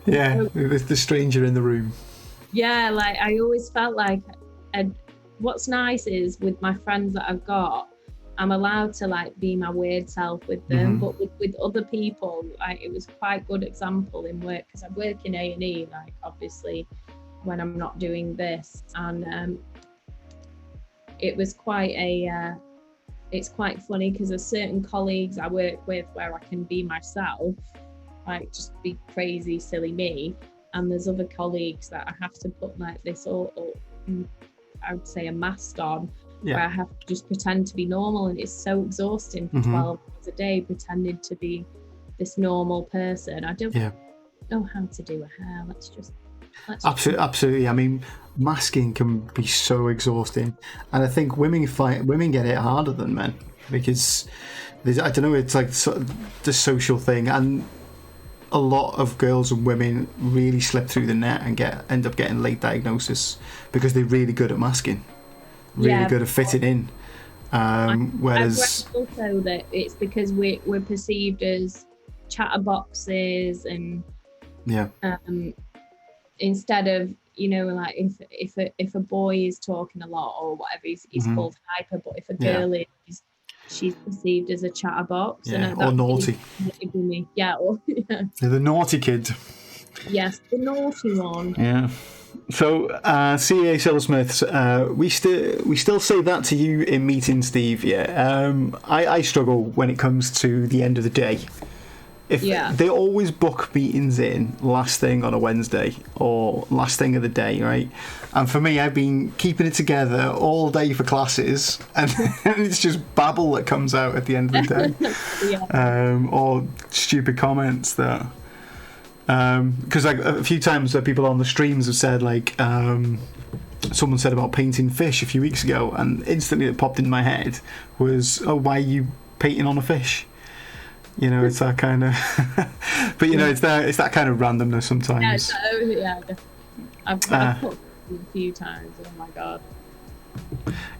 Yeah, the stranger in the room. Yeah, like I always felt like, what's nice is with my friends that I've got, I'm allowed to like be my weird self with them, but with other people, like it was quite good example in work because I work in A&E, like obviously when I'm not doing this, and it was quite it's quite funny because there's certain colleagues I work with where I can be myself, like just be crazy, silly me, and there's other colleagues that I have to put like this all I would say a mask on, Yeah. where I have to just pretend to be normal, and it's so exhausting for 12 hours a day pretending to be this normal person. I don't know how to do a hair. Let's Absolutely. I mean, masking can be so exhausting, and I think women get it harder than men because I don't know. It's like the social thing, and a lot of girls and women really slip through the net and end up getting late diagnosis because they're really good at masking, really good at fitting in. Whereas I've read also that it's because we're perceived as chatterboxes and instead of, you know, like if a boy is talking a lot or whatever, he's called hyper, but if a girl is, she's perceived as a chatterbox or naughty. Me. You're the naughty kid. Yes, the naughty one. Yeah. So, CA Silversmiths, we still say that to you in meetings, Steve. Yeah. I struggle when it comes to the end of the day. They always book meetings in last thing on a Wednesday or last thing of the day, right? And for me, I've been keeping it together all day for classes, and it's just babble that comes out at the end of the day, or stupid comments that. Because like a few times people on the streams have said like someone said about painting fish a few weeks ago, and instantly it popped in my head was, oh, why are you painting on a fish? You know, it's that kind of but you know, it's that kind of randomness sometimes. I've put it a few times. Oh my god.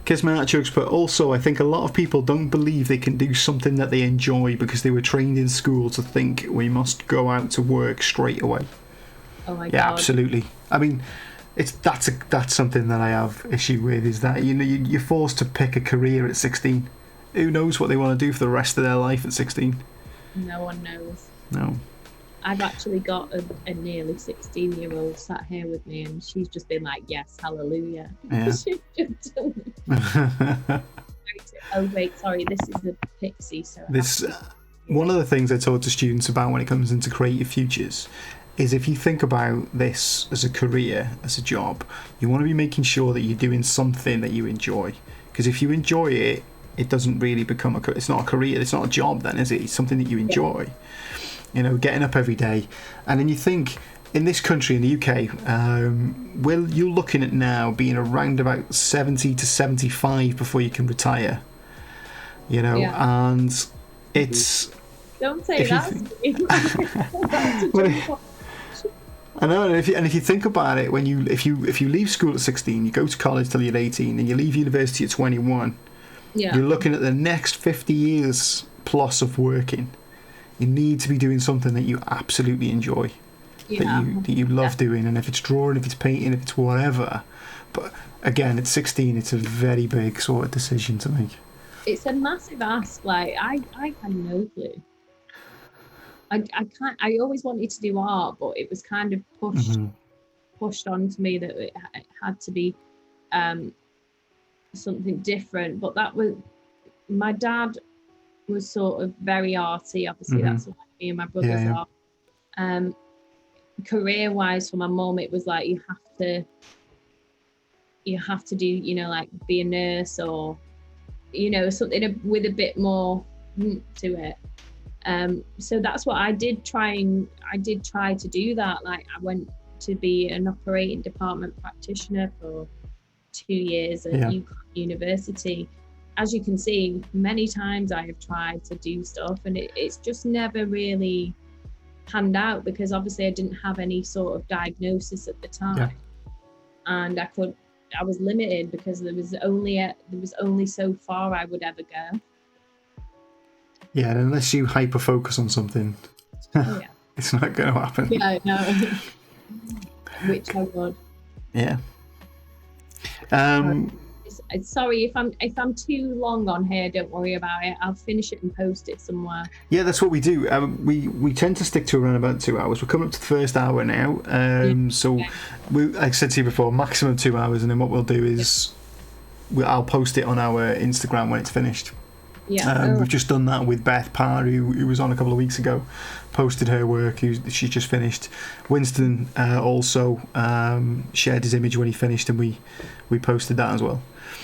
Kismet Archokes, but also I think a lot of people don't believe they can do something that they enjoy because they were trained in school to think we must go out to work straight away. Oh my god. Yeah, absolutely. I mean, that's something that I have issue with, is that, you know, you're forced to pick a career at 16. Who knows what they want to do for the rest of their life at 16? No one knows. No. I've actually got a nearly 16-year-old sat here with me, and she's just been like, yes, hallelujah. Yeah. Oh wait, sorry, this is the pixie. So one of the things I talk to students about when it comes into creative futures is, if you think about this as a career, as a job, you want to be making sure that you're doing something that you enjoy. Because if you enjoy it, it doesn't really become it's not a career, it's not a job then, is it? It's something that you enjoy. Yeah. You know, getting up every day. And then you think, in this country, in the UK, you're looking at now being around about 70 to 75 before you can retire. You know, and it's... Don't say that. I know, and if you think about it, if you leave school at 16, you go to college till you're 18, and you leave university at 21, you're looking at the next 50 years plus of working. You need to be doing something that you absolutely enjoy, that you love doing, and if it's drawing, if it's painting, if it's whatever. But again, at 16, it's a very big sort of decision to make. It's a massive ask. Like I had no clue. I can't. I always wanted to do art, but it was kind of pushed onto me that it had to be something different. But that was, my dad was sort of very arty. Obviously, that's what me and my brothers are. Career-wise, for my mum, it was like you have to do, you know, like be a nurse or, you know, something with a bit more to it. So that's what I did try to do that. Like I went to be an operating department practitioner for 2 years at university. As you can see, many times I have tried to do stuff, and it's just never really panned out, because obviously I didn't have any sort of diagnosis at the time, and I was limited because there was only so far I would ever go. Yeah, and unless you hyper focus on something, it's not going to happen. Yeah, no. Which I would. Yeah. Sorry if I'm too long on here. Don't worry about it. I'll finish it and post it somewhere. Yeah, that's what we do. We tend to stick to around about 2 hours. We're coming up to the first hour now. Like I said to you before, maximum 2 hours, and then what we'll do is I'll post it on our Instagram when it's finished. Yeah. We've just done that with Beth Parr, who was on a couple of weeks ago, posted her work. She's just finished. Winston also shared his image when he finished, and we posted that as well.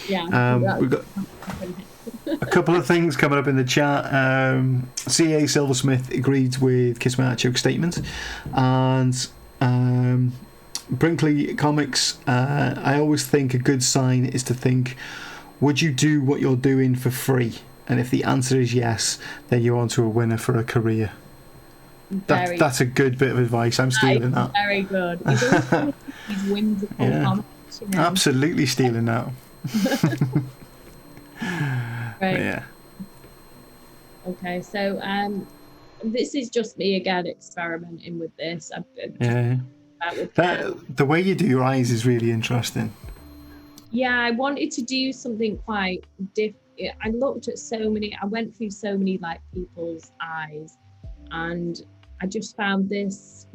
Yeah. We've got a couple of things coming up in the chat. CA Silversmith agreed with Kiss My Artichoke statement, and Brinkley Comics. I always think a good sign is to think, would you do what you're doing for free? And if the answer is yes, then you're on to a winner for a career. That's a good bit of advice. I'm stealing that. Very good. These whimsical comments, you know. Absolutely stealing that. Right. Yeah. Okay, so this is just me again experimenting with this. The way you do your eyes is really interesting. Yeah, I wanted to do something quite different. I went through so many like people's eyes, and I just found this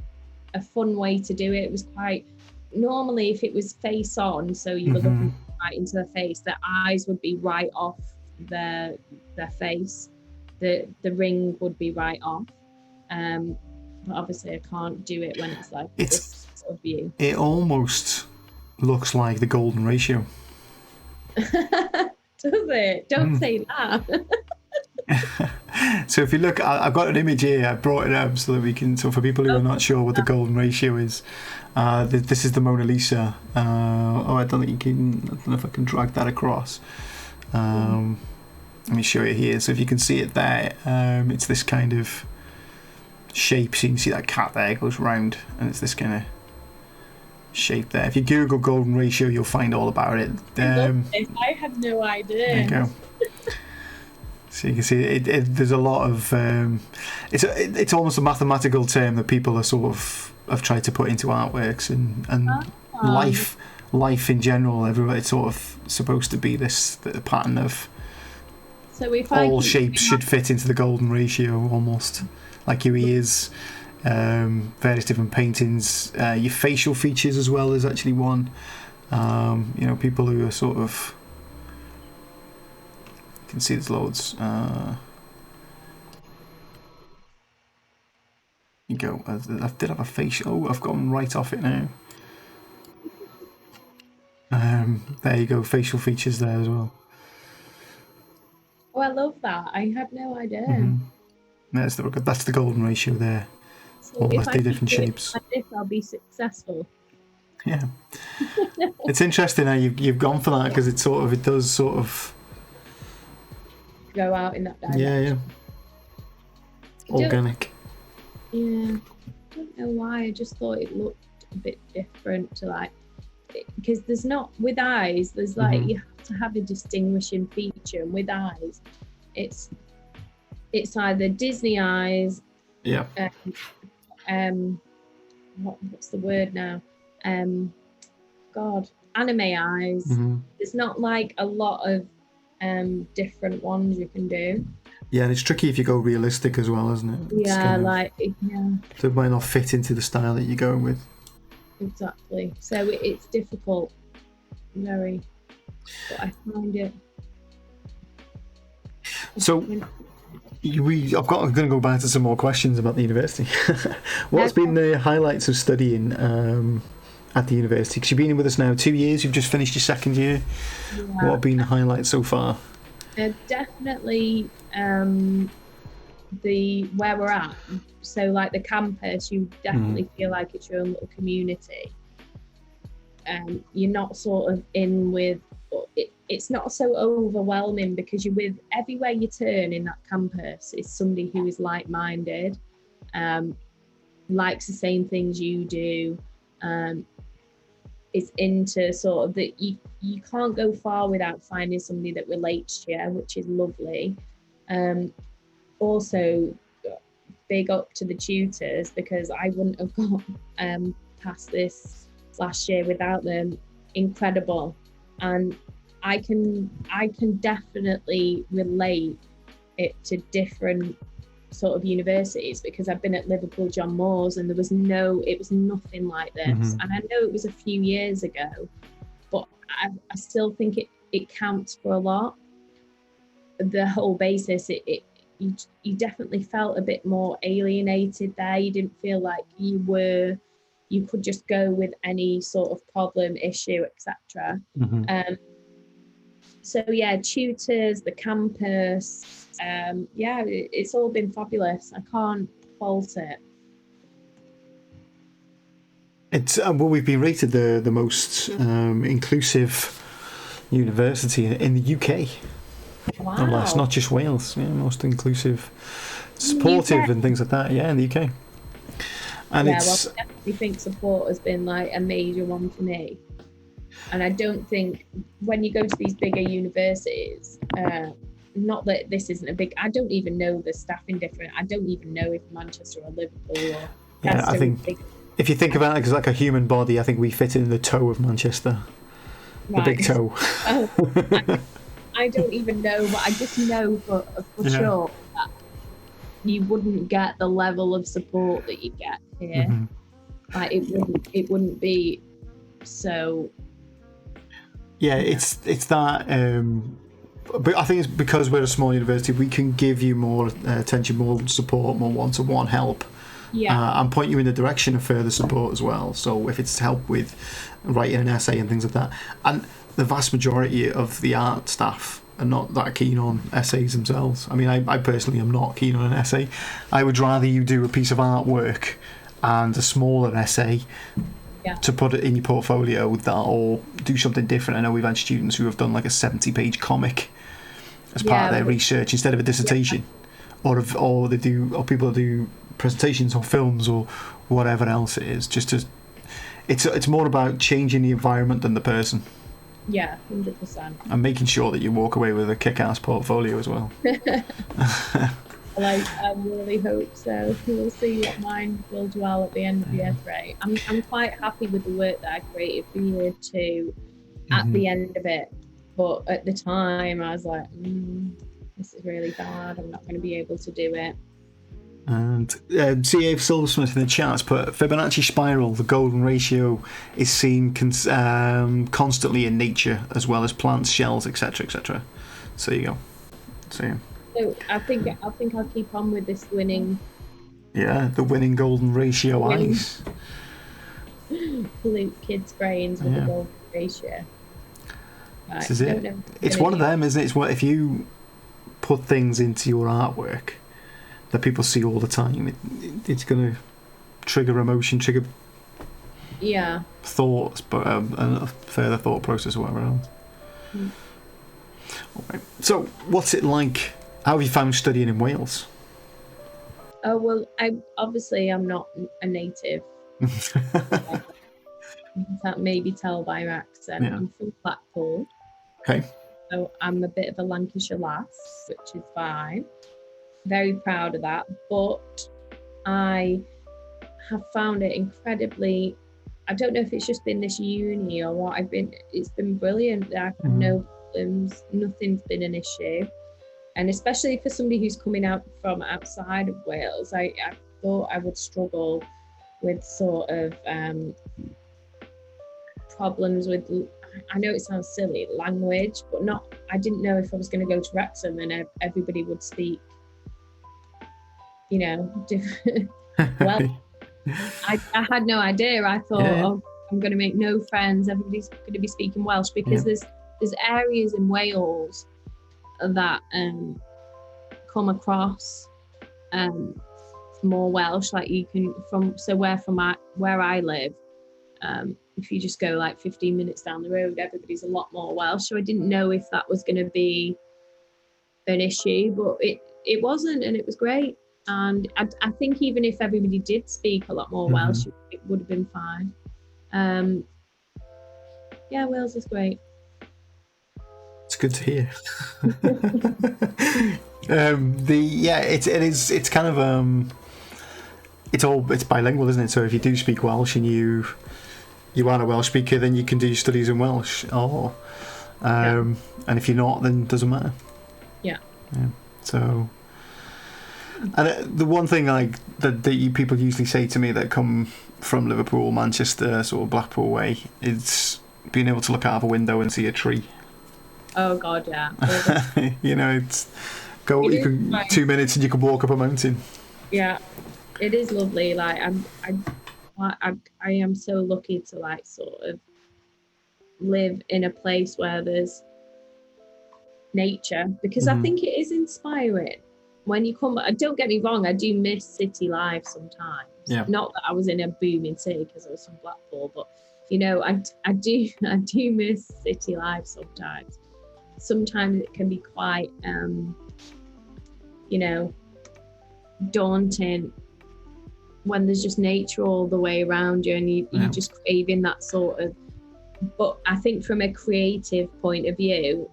a fun way to do it. It was quite, normally if it was face on, so you were looking right into the face, the eyes would be right off their face. The ring would be right off. But obviously I can't do it when it's like this sort of view. It almost looks like the golden ratio. Does it? Don't say that. So if you look, I've got an image here. I brought it up so that we can. So for people who are not sure what the golden ratio is, this is the Mona Lisa. I don't think you can. I don't know if I can drag that across. Let me show you here. So if you can see it there, it's this kind of shape. So you can see that cat there goes round, and it's this kind of shape there. If you Google golden ratio, you'll find all about it. I had no idea. There you go. So you can see there's a lot of it's almost a mathematical term that people are sort of have tried to put into artworks and life in general. Everywhere it's sort of supposed to be the pattern of all shapes should fit into the golden ratio, almost like your ears, various different paintings, your facial features as well is actually one. People who are sort of, you can see there's loads. You go. I did have a face. Oh, I've gone right off it now. There you go. Facial features there as well. Oh, I love that. I had no idea. That's the golden ratio there. So all if the I different shapes. Like this, I'll be successful. Yeah. It's interesting how you've gone for that, because it does sort of go out in that direction. Yeah. Organic. Yeah. I don't know why. I just thought it looked a bit different to like, because there's not, with eyes, there's like, you have to have a distinguishing feature, and with eyes, it's either Disney eyes. Yeah. What's the word now? Anime eyes. There's not like a lot of different ones you can do. Yeah, and it's tricky if you go realistic as well, isn't it? So it might not fit into the style that you're going with. Exactly. So it's difficult. Very. But I find it. So I'm going to go back to some more questions about the university. What's been the highlights of studying at the university? Because you've been with us now 2 years. You've just finished your second year. Yeah. What have been the highlights so far? Definitely where we're at. So like the campus, you definitely feel like it's your own little community. You're not sort of in with. It's not so overwhelming, because you're with, everywhere you turn in that campus is somebody who is like-minded, likes the same things you do, is into sort of that. You can't go far without finding somebody that relates to you, which is lovely. Also, big up to the tutors, because I wouldn't have got past this last year without them. Incredible. And I can definitely relate it to different sort of universities, because I've been at Liverpool John Moores, and it was nothing like this. And I know it was a few years ago, but I still think it counts for a lot. the whole basis, you definitely felt a bit more alienated there. You didn't feel like you could just go with any sort of problem, issue, etc. So yeah, tutors, the campus, yeah, it's all been fabulous. I can't fault it. It's well, we've been rated the most inclusive university in the UK. Wow. No less, not just Wales. Yeah, most inclusive, supportive, and things like that. Yeah, in the UK. And yeah, well, I definitely think support has been like a major one for me. And I don't think when you go to these bigger universities, not that this isn't a big, I don't even know the staffing different. I don't even know if Manchester or Liverpool or yeah, I think big. If you think about it as like a human body, I think we fit in the toe of Manchester. Right. The big toe. Oh, I don't even know, but I just know for sure that you wouldn't get the level of support that you get here. Like it wouldn't be so. Yeah, it's that. But I think it's because we're a small university, we can give you more attention, more support, more one-to-one help. Yeah. And point you in the direction of further support as well. So if it's help with writing an essay and things like that, and the vast majority of the art staff are not that keen on essays themselves. I mean, I personally am not keen on an essay. I would rather you do a piece of artwork and a smaller essay to put it in your portfolio, that or do something different. I know we've had students who have done like a 70-page comic as part of their research instead of a dissertation, or people do presentations or films or whatever else it is. It's more about changing the environment than the person. Yeah, 100%. And making sure that you walk away with a kick-ass portfolio as well. I really hope so. We'll see what mine will do well at the end of year 3. I'm quite happy with the work that I created for year 2 at the end of it. But at the time, I was like, this is really bad. I'm not going to be able to do it. And CA Silversmith in the chat has put Fibonacci spiral, the golden ratio, is seen constantly in nature as well as plants, shells, etc., etc. So there you go. So I think I'll keep on with this winning. Yeah, the winning golden ratio eyes. Pollute kids' brains with the golden ratio. Right, this is it. It's one of them, isn't it? It's what if you put things into your artwork that people see all the time, it's going to trigger emotion, trigger thoughts, but a further thought process or whatever else. Okay. So, what's it like? How have you found studying in Wales? Oh well, I'm not a native. You can maybe tell by my accent. I'm from Blackpool. Okay. So I'm a bit of a Lancashire lass, which is fine. Very proud of that, but I have found it incredibly, I don't know if it's just been this uni or what, it's been brilliant. I've had no problems, nothing's been an issue. And especially for somebody who's coming out from outside of Wales, I thought I would struggle with sort of problems with, I know it sounds silly, language, but I didn't know if I was going to go to Wrexham and everybody would speak, different. Well, I had no idea. I thought, I'm going to make no friends. Everybody's going to be speaking Welsh, because there's areas in Wales that come across more Welsh. Like you can where I live, if you just go like 15 minutes down the road, everybody's a lot more Welsh. So I didn't know if that was going to be an issue, but it wasn't, and it was great. And I think even if everybody did speak a lot more Welsh, it would have been fine. Wales is great. It's good to hear. It's kind of it's bilingual, isn't it? So if you do speak Welsh and you are a Welsh speaker, then you can do your studies in Welsh, and if you're not, then it doesn't matter. So, and the one thing that people usually say to me that come from Liverpool, Manchester, sort of Blackpool way, is being able to look out of a window and see a tree. Oh God, yeah. You know, it's go. It You is can nice. 2 minutes and you can walk up a mountain. Yeah, it is lovely. Like I am so lucky to like sort of live in a place where there's nature, because I think it is inspiring when you come. Don't get me wrong, I do miss city life sometimes. Yeah. Not that I was in a booming city because I was from Blackpool, but you know, I do I do miss city life sometimes. Sometimes it can be quite you know, daunting when there's just nature all the way around you, and you just craving that sort of. But I think from a creative point of view,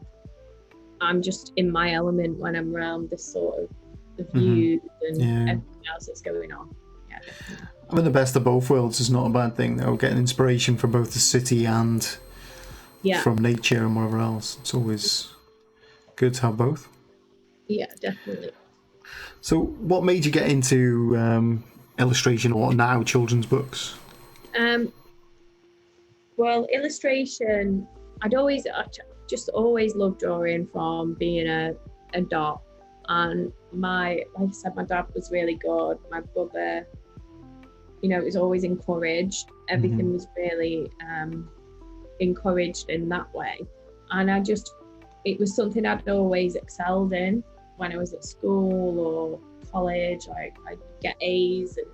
I'm just in my element when I'm around this sort of the views and everything else that's going on. Yeah, definitely. I mean, the best of both worlds is not a bad thing, though. Getting inspiration from both the city and from nature and whatever else. It's always good to have both. Yeah, definitely. So, what made you get into illustration or now children's books? Well, illustration, I just always loved drawing from being a dot. And like I said, my dad was really good. My brother, you know, it was always encouraged. Everything was really encouraged in that way. And it was something I'd always excelled in when I was at school or college. Like I'd get A's, and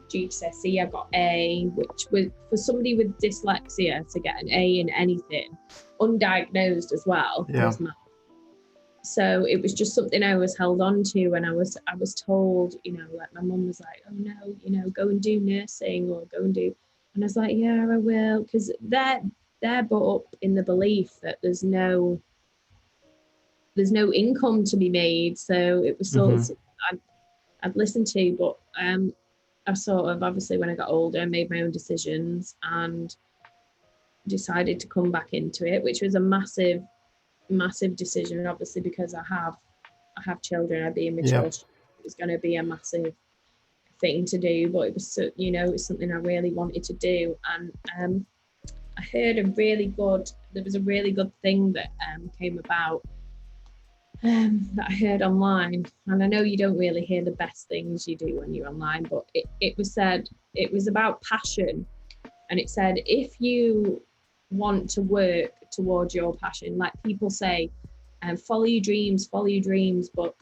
GCSE I got A, which was for somebody with dyslexia to get an A in anything, undiagnosed as well, was math. So it was just something I was held on to, and I was told, you know, like my mum was like, oh no, you know, go and do nursing or go and do, and I was like, yeah, I will, because they're brought up in the belief that there's no income to be made. So it was sort of I'd listened to, but I sort of, obviously when I got older, made my own decisions and decided to come back into it, which was a massive decision, obviously, because I have children. I'd be immature. It was going to be a massive thing to do, but it was, you know, it was something I really wanted to do. And I heard there was a really good thing that came about that I heard online. And I know you don't really hear the best things you do when you're online, but it was said, it was about passion. And it said, if you want to work towards your passion, like people say, follow your dreams, but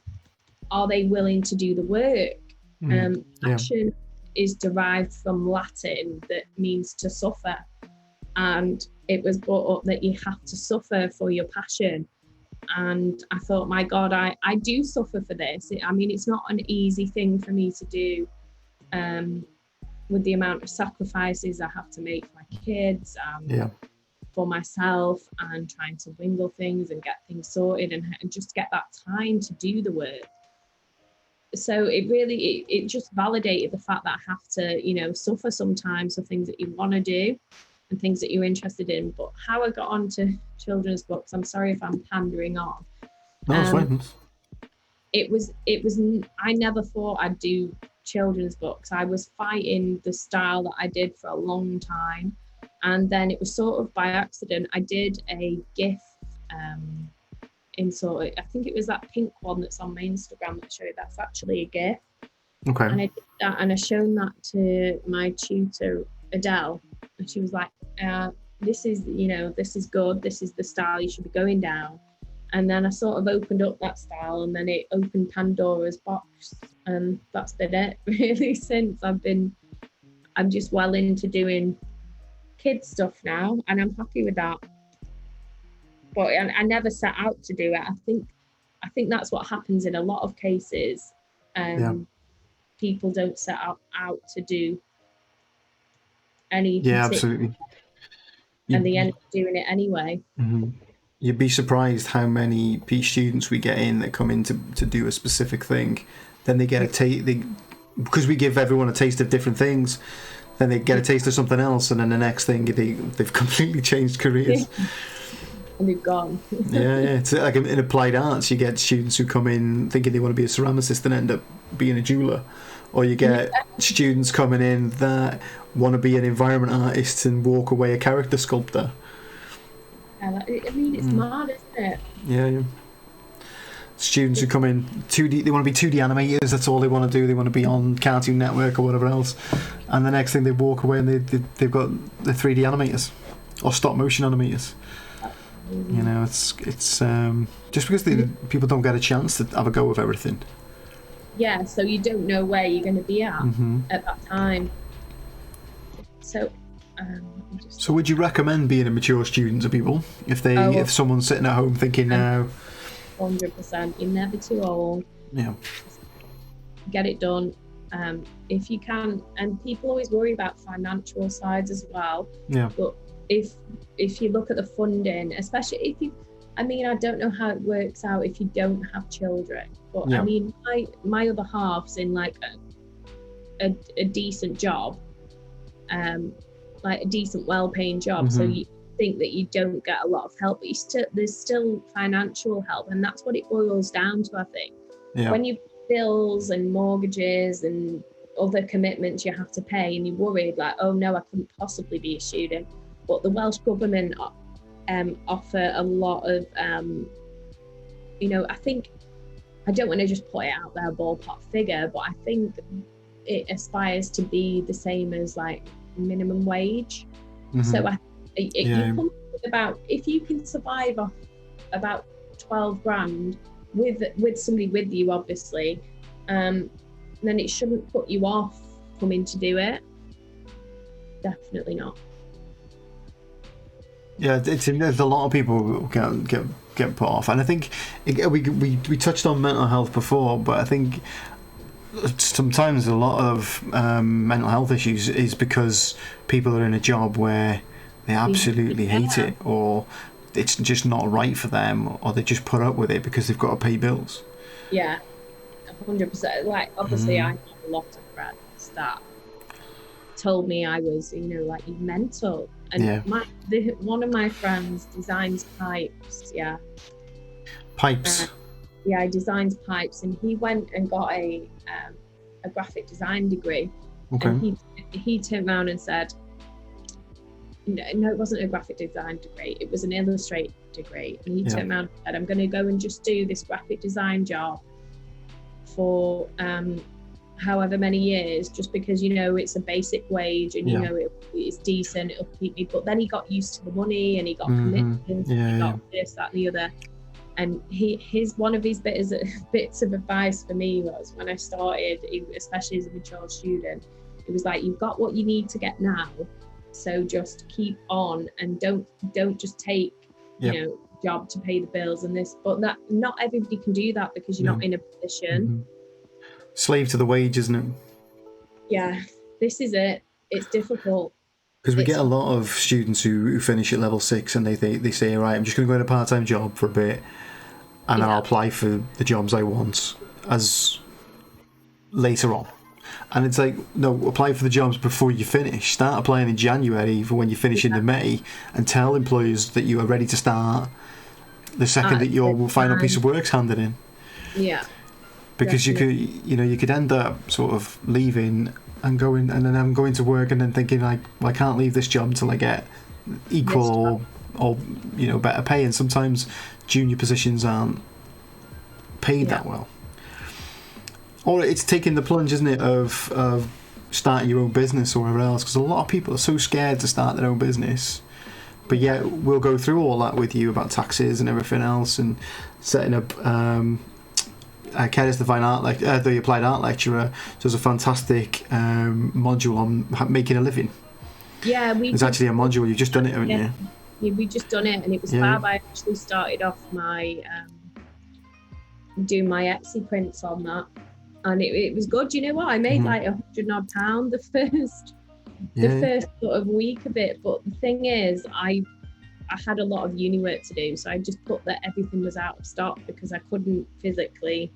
are they willing to do the work? Passion is derived from Latin that means to suffer. And it was brought up that you have to suffer for your passion. And I thought, my God, I do suffer for this. I mean, it's not an easy thing for me to do with the amount of sacrifices I have to make for my kids, for myself, and trying to wingle things and get things sorted and just get that time to do the work. So it just validated the fact that I have to, you know, suffer sometimes for things that you want to do and things that you're interested in. But how I got onto children's books, I'm sorry if I'm pandering on. No, it's fine. It was I never thought I'd do children's books. I was fighting the style that I did for a long time, and then it was sort of by accident. I did a GIF in sort of, I think it was that pink one that's on my Instagram that showed that's actually a GIF. Okay. And I did that, and I shown that to my tutor Adele, and she was like, this is, you know, this is good, this is the style you should be going down. And then I sort of opened up that style, and then it opened Pandora's box, and that's been it really since. I'm just well into doing kids stuff now, and I'm happy with that. But I never set out to do it. I think that's what happens in a lot of cases. People don't set out to do any. Yeah, absolutely. And they end up doing it anyway. You'd be surprised how many students we get in that come in to do a specific thing. Then they get because we give everyone a taste of different things, then they get a taste of something else, and then the next thing they've completely changed careers. And they've gone. Yeah. It's like in applied arts, you get students who come in thinking they want to be a ceramicist and end up being a jeweler. Or you get students coming in that want to be an environment artist and walk away a character sculptor. I mean, it's mad, isn't it? Yeah. Students who come in 2D, they want to be 2D animators. That's all they want to do. They want to be on Cartoon Network or whatever else. And the next thing they walk away and they've got the 3D animators or stop motion animators. You know, it's just because people don't get a chance to have a go of everything. Yeah, so you don't know where you're going to be at that time. So, so would you recommend being a mature student to people if someone's sitting at home thinking now? 100%. You're never too old. Yeah. Get it done. If you can, and people always worry about financial sides as well. Yeah. But if you look at the funding, especially if you, I mean, I don't know how it works out if you don't have children, but I mean, my other half's in like a decent job, like a decent, well-paying job. So you think that you don't get a lot of help, but there's still financial help, and that's what it boils down to, I think. Yeah. When you bills and mortgages and other commitments you have to pay, and you're worried like, oh no, I couldn't possibly be a student. But the Welsh government offer a lot of, I think, I don't want to just put it out there, ballpark figure, but I think it aspires to be the same as like minimum wage. So you come up with about, if you can survive off about 12 grand with somebody with you, obviously, then it shouldn't put you off coming to do it. Definitely not. Yeah, there's a lot of people who get put off, and I think we touched on mental health before, but I think sometimes a lot of mental health issues is because people are in a job where they absolutely hate it, or it's just not right for them, or they just put up with it because they've got to pay bills. Yeah, 100%. Like, obviously, I have a lot of friends that told me I was, like, mental. And one of my friends designs pipes. Yeah. Pipes. He designs pipes, and he went and got a graphic design degree. Okay. And he turned around and said, no, it wasn't a graphic design degree. It was an Illustrator degree. And he turned around and said, I'm going to go and just do this graphic design job for however many years, just because, it's a basic wage and, it's decent, it'll keep me. But then he got used to the money and he got commitments, he got this, that, and the other. And one of his bits of advice for me was, when I started, especially as a mature student, it was like, you've got what you need to get now, so just keep on and don't just take job to pay the bills and this. But that not everybody can do that, because you're not in a position. Slave to the wage, isn't it? Yeah, this is it. It's difficult. Because we get a lot of students who finish at level 6 and they say, right, I'm just going to go in a part-time job for a bit, and then I'll apply for the jobs I want as later on. And it's like, no, apply for the jobs before you finish. Start applying in January for when you finish in May, and tell employers that you are ready to start the second that your final piece of work's handed in. Yeah. Because you could end up sort of leaving and going, and then I'm going to work and then thinking, like, well, I can't leave this job until I get equal or better pay. And sometimes junior positions aren't paid that well. Or it's taking the plunge, isn't it, of starting your own business or whatever else, because a lot of people are so scared to start their own business. But yeah, we'll go through all that with you about taxes and everything else, and setting up. Keris, the applied art lecturer, does a fantastic module on making a living. Yeah, it's actually a module. You've just done it, haven't you? Yeah, we just done it, and it was fab. I actually started off my doing my Etsy prints on that, and it was good. You know what? I made like £100 odd the first sort of week of it. But the thing is, I had a lot of uni work to do, so I just put that everything was out of stock because I couldn't physically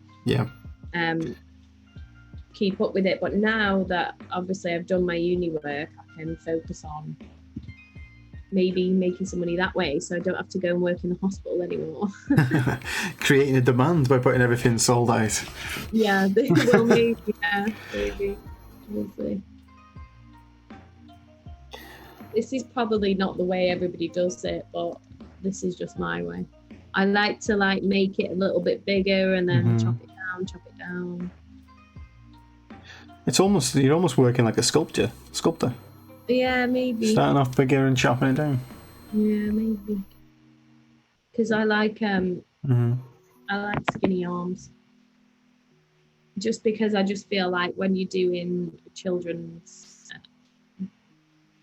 keep up with it. But now that obviously I've done my uni work, I can focus on maybe making some money that way, so I don't have to go and work in the hospital anymore. Creating a demand by putting everything sold out. Yeah, well, maybe. We'll see. This is probably not the way everybody does it, but this is just my way. I like to like make it a little bit bigger and then chop it down. It's almost, you're almost working like a sculptor. Yeah, maybe. Starting off bigger and chopping it down. Yeah, maybe. Because I like skinny arms. Just because I just feel like when you're doing children's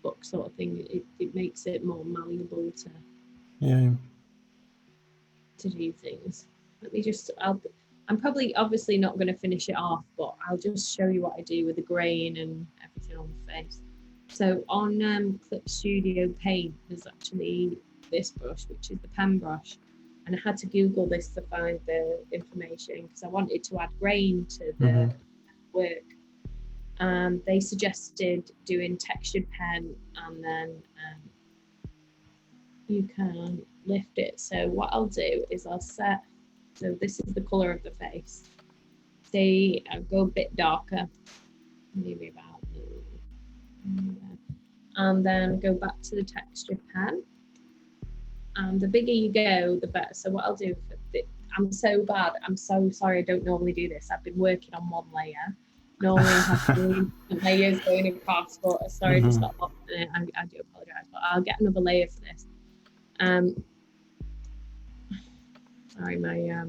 book sort of thing, it makes it more malleable to do things. Let me just, I'm probably obviously not going to finish it off, but I'll just show you what I do with the grain and everything on the face. So on Clip Studio Paint, there's actually this brush, which is the pen brush. And I had to Google this to find the information because I wanted to add grain to the work. They suggested doing textured pen, and then you can lift it. So what I'll do is I'll set, so this is the colour of the face. Say I'll go a bit darker, maybe about, and then go back to the textured pen. And the bigger you go, the better. So what I'll do, I'm so bad, I'm so sorry, I don't normally do this. I've been working on one layer. Normally I have to layers going across, but sorry, I just got lost in it. I do apologise, but I'll get another layer for this. Sorry, my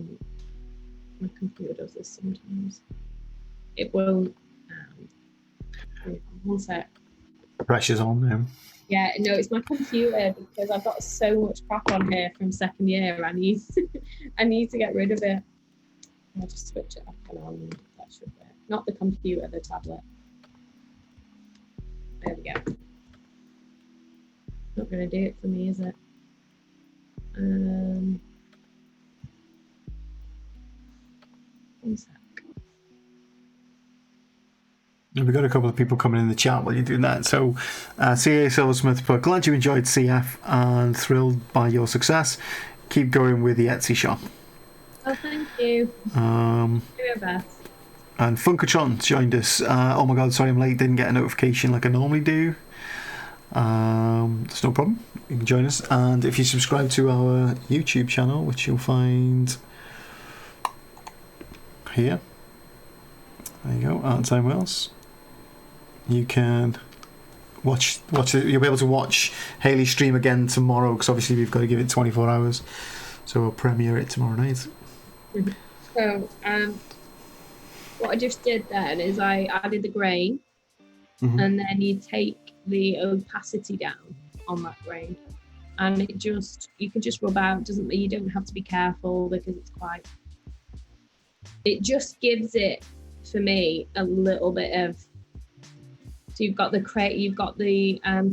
computer does this sometimes. It won't. One sec. Pressure's on now. Yeah, no, it's my computer because I've got so much crap on here from second year. I need to get rid of it. I'll just switch it off and on. That should work. Not the computer, the tablet. There we go. Not going to do it for me, is it? One sec. We've got a couple of people coming in the chat while you're doing that. So, CA Silversmith put, glad you enjoyed CF and thrilled by your success. Keep going with the Etsy shop. Oh, thank you. Do your best. And Funkatron joined us. Oh my god, sorry I'm late. Didn't get a notification like I normally do. There's no problem. You can join us. And if you subscribe to our YouTube channel, which you'll find here. There you go, Art Design Wales. You can watch it. You'll be able to watch Hayley stream again tomorrow because obviously we've got to give it 24 hours. So we'll premiere it tomorrow night. So what I just did then is I added the grain, and then you take the opacity down on that grain, and it just, you can just rub out. You don't have to be careful because it's quite. It just gives it, for me, a little bit of. So you've got the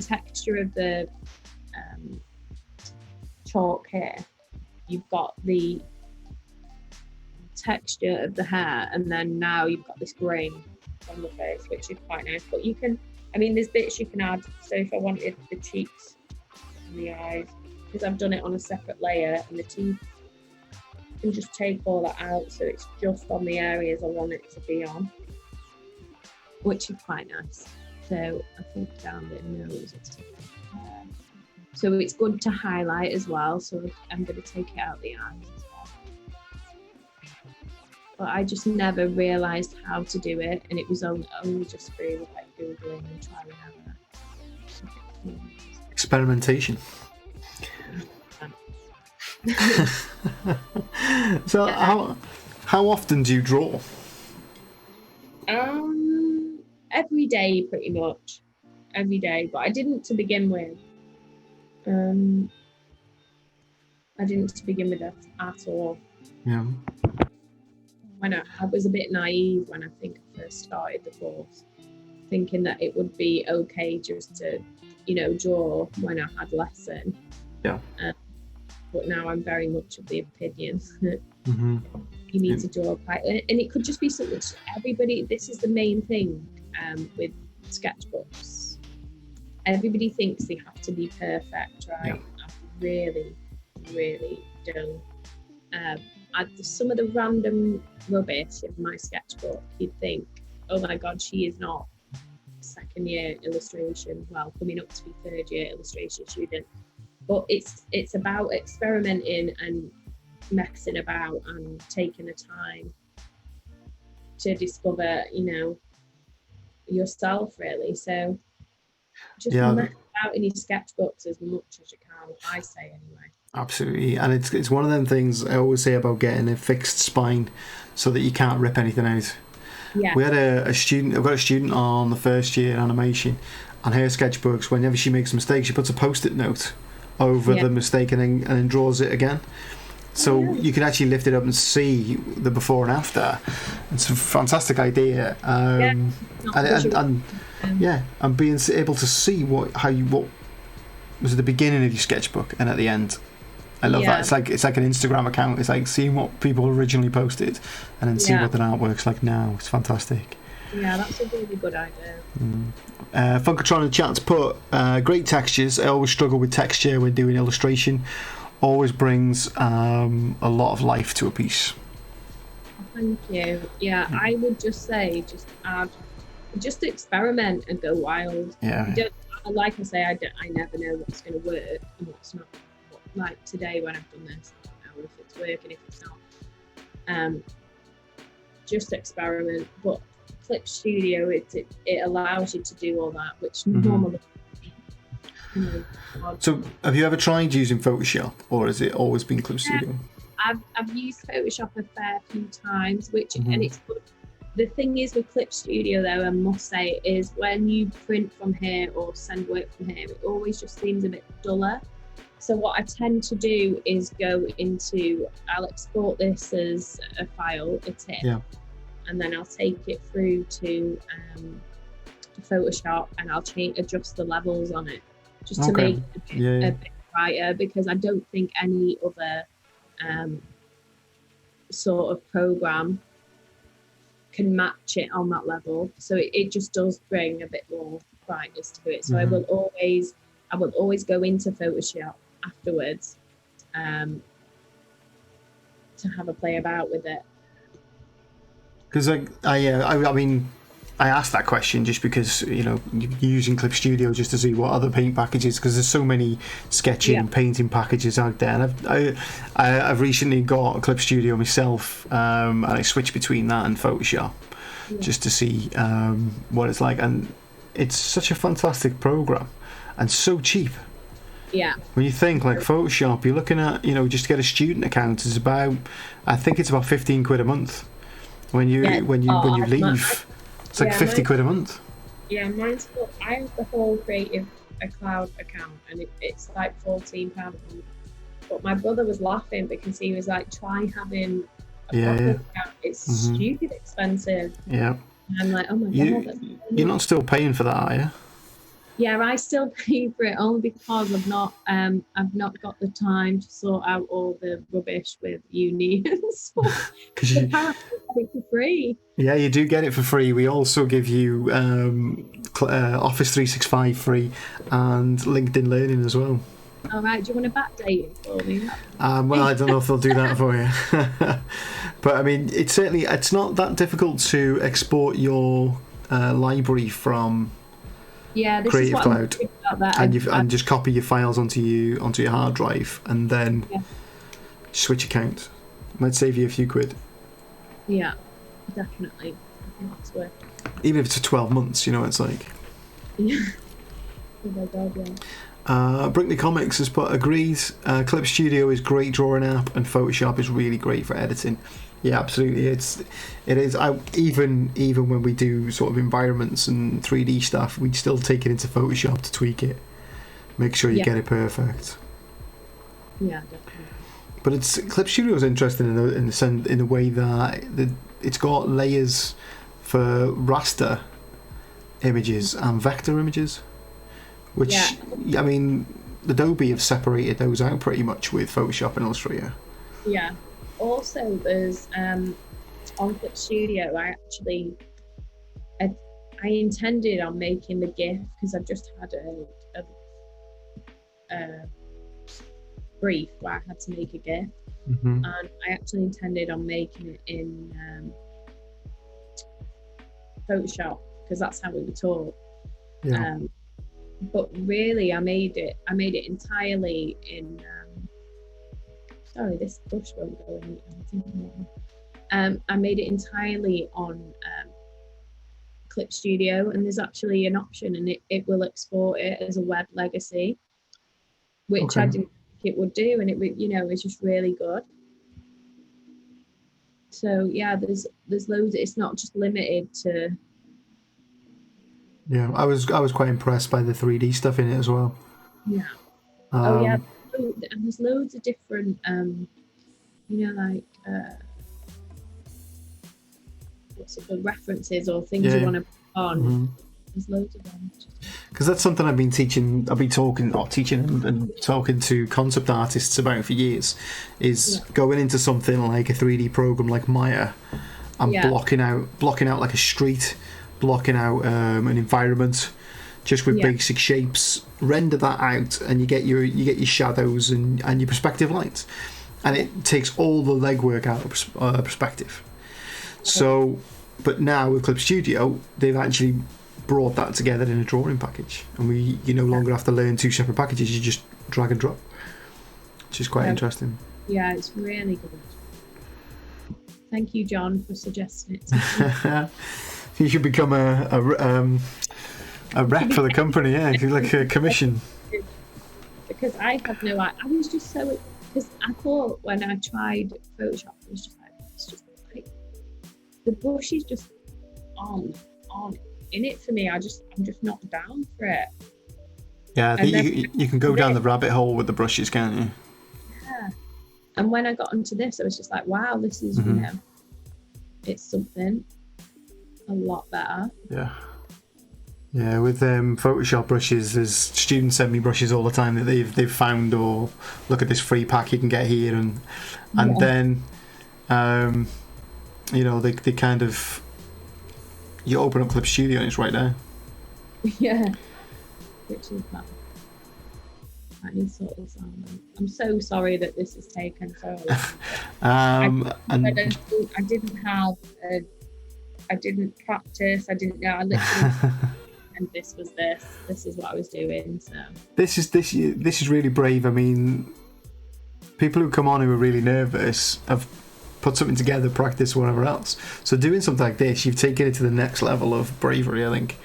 texture of the chalk here. You've got the texture of the hair, and then now you've got this grain on the face, which is quite nice. But you can, I mean, there's bits you can add. So if I wanted the cheeks and the eyes, because I've done it on a separate layer, and the teeth, you can just take all that out so it's just on the areas I want it to be on, which is quite nice. So I think down the nose, so it's good to highlight as well. So I'm going to take it out the eyes as well. But I just never realised how to do it, and it was only just through like Googling and trial and error. Experimentation. So yeah. How often do you draw? Every day, pretty much. Every day, but I didn't to begin with. I didn't to begin with at all. Yeah. When I was a bit naive when I think I first started the course, thinking that it would be okay just to, draw when I had lesson. Yeah. But now I'm very much of the opinion that you need to draw quite, and it could just be something. Everybody, this is the main thing with sketchbooks. Everybody thinks they have to be perfect, right? Yeah. I really, really don't. Some of the random rubbish in my sketchbook, you'd think, oh my god, she is not second year illustration, well, coming up to be third year illustration student. but it's about experimenting and messing about and taking the time to discover, yourself really. So just Yeah, mess out in your sketchbooks as much as you can, I say anyway. absolutely. And it's one of them things I always say about getting a fixed spine so that you can't rip anything out. Yeah. We had a student. I've got a student on the first year animation, and her sketchbooks. Whenever she makes a mistake, she puts a post-it note over the mistake and then draws it again. So you can actually lift it up and see the before and after. It's a fantastic idea. And being able to see what was at the beginning of your sketchbook and at the end. I love that. It's like an Instagram account. It's like seeing what people originally posted and then seeing what their artwork's like now. It's fantastic. Yeah, that's a really good idea. Funkatron in the chat's put great textures. I always struggle with texture when doing illustration. Always brings a lot of life to a piece. Thank you. Yeah, I would just say just experiment and go wild. Yeah. Like I say, I never know what's going to work and what's not. Like today when I've done this, I don't know if it's working, if it's not. Just experiment. But Clip Studio, it allows you to do all that, which normally. So, have you ever tried using Photoshop, or has it always been Clip Studio? I've used Photoshop a fair few times, and it's good. The thing is with Clip Studio, though, I must say, is when you print from here or send work from here, it always just seems a bit duller. So what I tend to do is I'll export this as a file, a TIFF, and then I'll take it through to Photoshop and I'll adjust the levels on it just to make it a bit brighter, because I don't think any other sort of program can match it on that level. So it just does bring a bit more brightness to it. So I will always go into Photoshop afterwards to have a play about with it. Because I mean, I asked that question just because you're using Clip Studio just to see what other paint packages, because there's so many sketching and painting packages out there, and I've recently got a Clip Studio myself, and I switched between that and Photoshop just to see what it's like, and it's such a fantastic program and so cheap. Yeah. When you think like Photoshop, you're looking at just to get a student account is about, I think it's about £15 a month. When you leave, it's like 50 quid a month. Yeah, mine's I have the whole Creative Cloud account, and it's like £14 a month. But my brother was laughing because he was like, try having a proper account. It's stupid expensive. Yeah. And I'm like, oh my god. You're not still paying for that, are you? Yeah, I still pay for it only because I've not got the time to sort out all the rubbish with uni and stuff. Because you get it for free. Yeah, you do get it for free. We also give you Office 365 free and LinkedIn Learning as well. All right, do you want to backdate it for me? Well, I don't know if they'll do that for you. But I mean, it's not that difficult to export your library from Creative Cloud, and just copy your files onto your hard drive, and then switch accounts. Might save you a few quid. Yeah, definitely. I think that's worth it. Even if it's for 12 months, it's like. Yeah. Oh my god, yeah. Brinkley Comics has put agreed. Clip Studio is great drawing app, and Photoshop is really great for editing. Yeah, absolutely. It is. Even when we do sort of environments and 3D stuff, we still take it into Photoshop to tweak it, make sure you get it perfect. Yeah, definitely. But Clip Studio is interesting in the way that it's got layers for raster images and vector images, which I mean, Adobe have separated those out pretty much with Photoshop and Illustrator. Yeah. Also, there's on Clip Studio, I intended on making the GIF, because I've just had a brief where I had to make a GIF, and I actually intended on making it in Photoshop, because that's how we were taught. but really, I made it entirely in. Sorry, this brush won't go in. I made it entirely on Clip Studio, and there's actually an option, and it will export it as a web legacy, which I didn't think it would do, and it was just really good. So yeah, there's loads. It's not just limited to. Yeah, I was quite impressed by the 3D stuff in it as well. Yeah. Oh yeah, and there's loads of different like what's it called, references or things you want to put on. Mm-hmm. There's loads of them. Because that's something I've been teaching. I've been talking to concept artists about for years. Is going into something like a 3D program like Maya, and blocking out like a street, blocking out an environment, just with basic shapes. Render that out, and you get your shadows and your perspective lights, and it takes all the legwork out of perspective. So, but now with Clip Studio, they've actually brought that together in a drawing package, and you no longer have to learn two separate packages. You just drag and drop, which is quite interesting. Yeah, it's really good. Thank you, John, for suggesting it. You should become a rep for the company. Yeah, if you like a commission. Because I have no idea. I was just so, because I thought when I tried Photoshop, it was just like, it's just like the brush is just on in it for me. I'm just not down for it. Yeah, I think you can go down the rabbit hole with the brushes, can't you? Yeah. And when I got onto this, I was just like, wow, this is it's something a lot better. Yeah. Yeah, with Photoshop brushes, there's students send me brushes all the time that they've found, or look at this free pack you can get here, and then they kind of, you open up Clip Studio and it's right there. Yeah, which is bad. I need to sort this out. I'm so sorry that this has taken so long. I didn't practice. I didn't know. I literally. And this is what I was doing. So this is really brave. I mean, people who come on who are really nervous have put something together, practice, whatever else. So doing something like this, you've taken it to the next level of bravery, I think.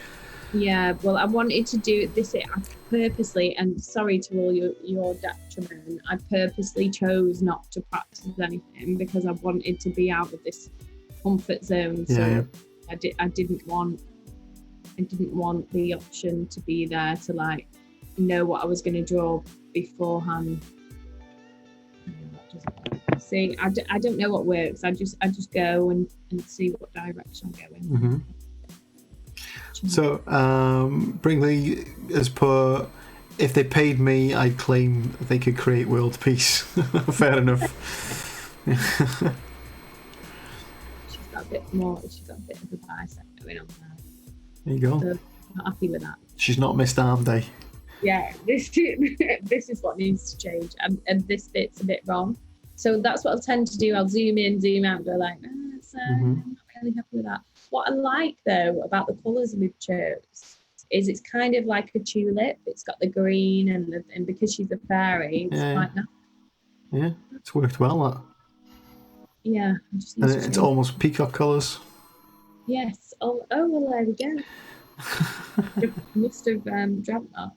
Yeah, well, I wanted to do this. I purposely, and sorry to all your detriment, I purposely chose not to practice anything because I wanted to be out of this comfort zone. So I didn't want the option to be there to like know what I was going to draw beforehand. See, I don't know what works. I just go and see what direction I'm going. Mm-hmm. So Brinkley has put, if they paid me, I'd claim they could create world peace. Fair enough. She's got a bit of a bicep going on there. There you go. So I'm not happy with that. She's not missed arm day. Yeah, this is what needs to change, and this bit's a bit wrong. So that's what I'll tend to do. I'll zoom in, zoom out, and go like, I'm not really happy with that. What I like though about the colours we've chose is it's kind of like a tulip. It's got the green and because she's a fairy, it's quite nice. Yeah, it's worked well. That. Yeah, it's almost peacock colours. Yes. Oh well, there we go. Must have dreamt that.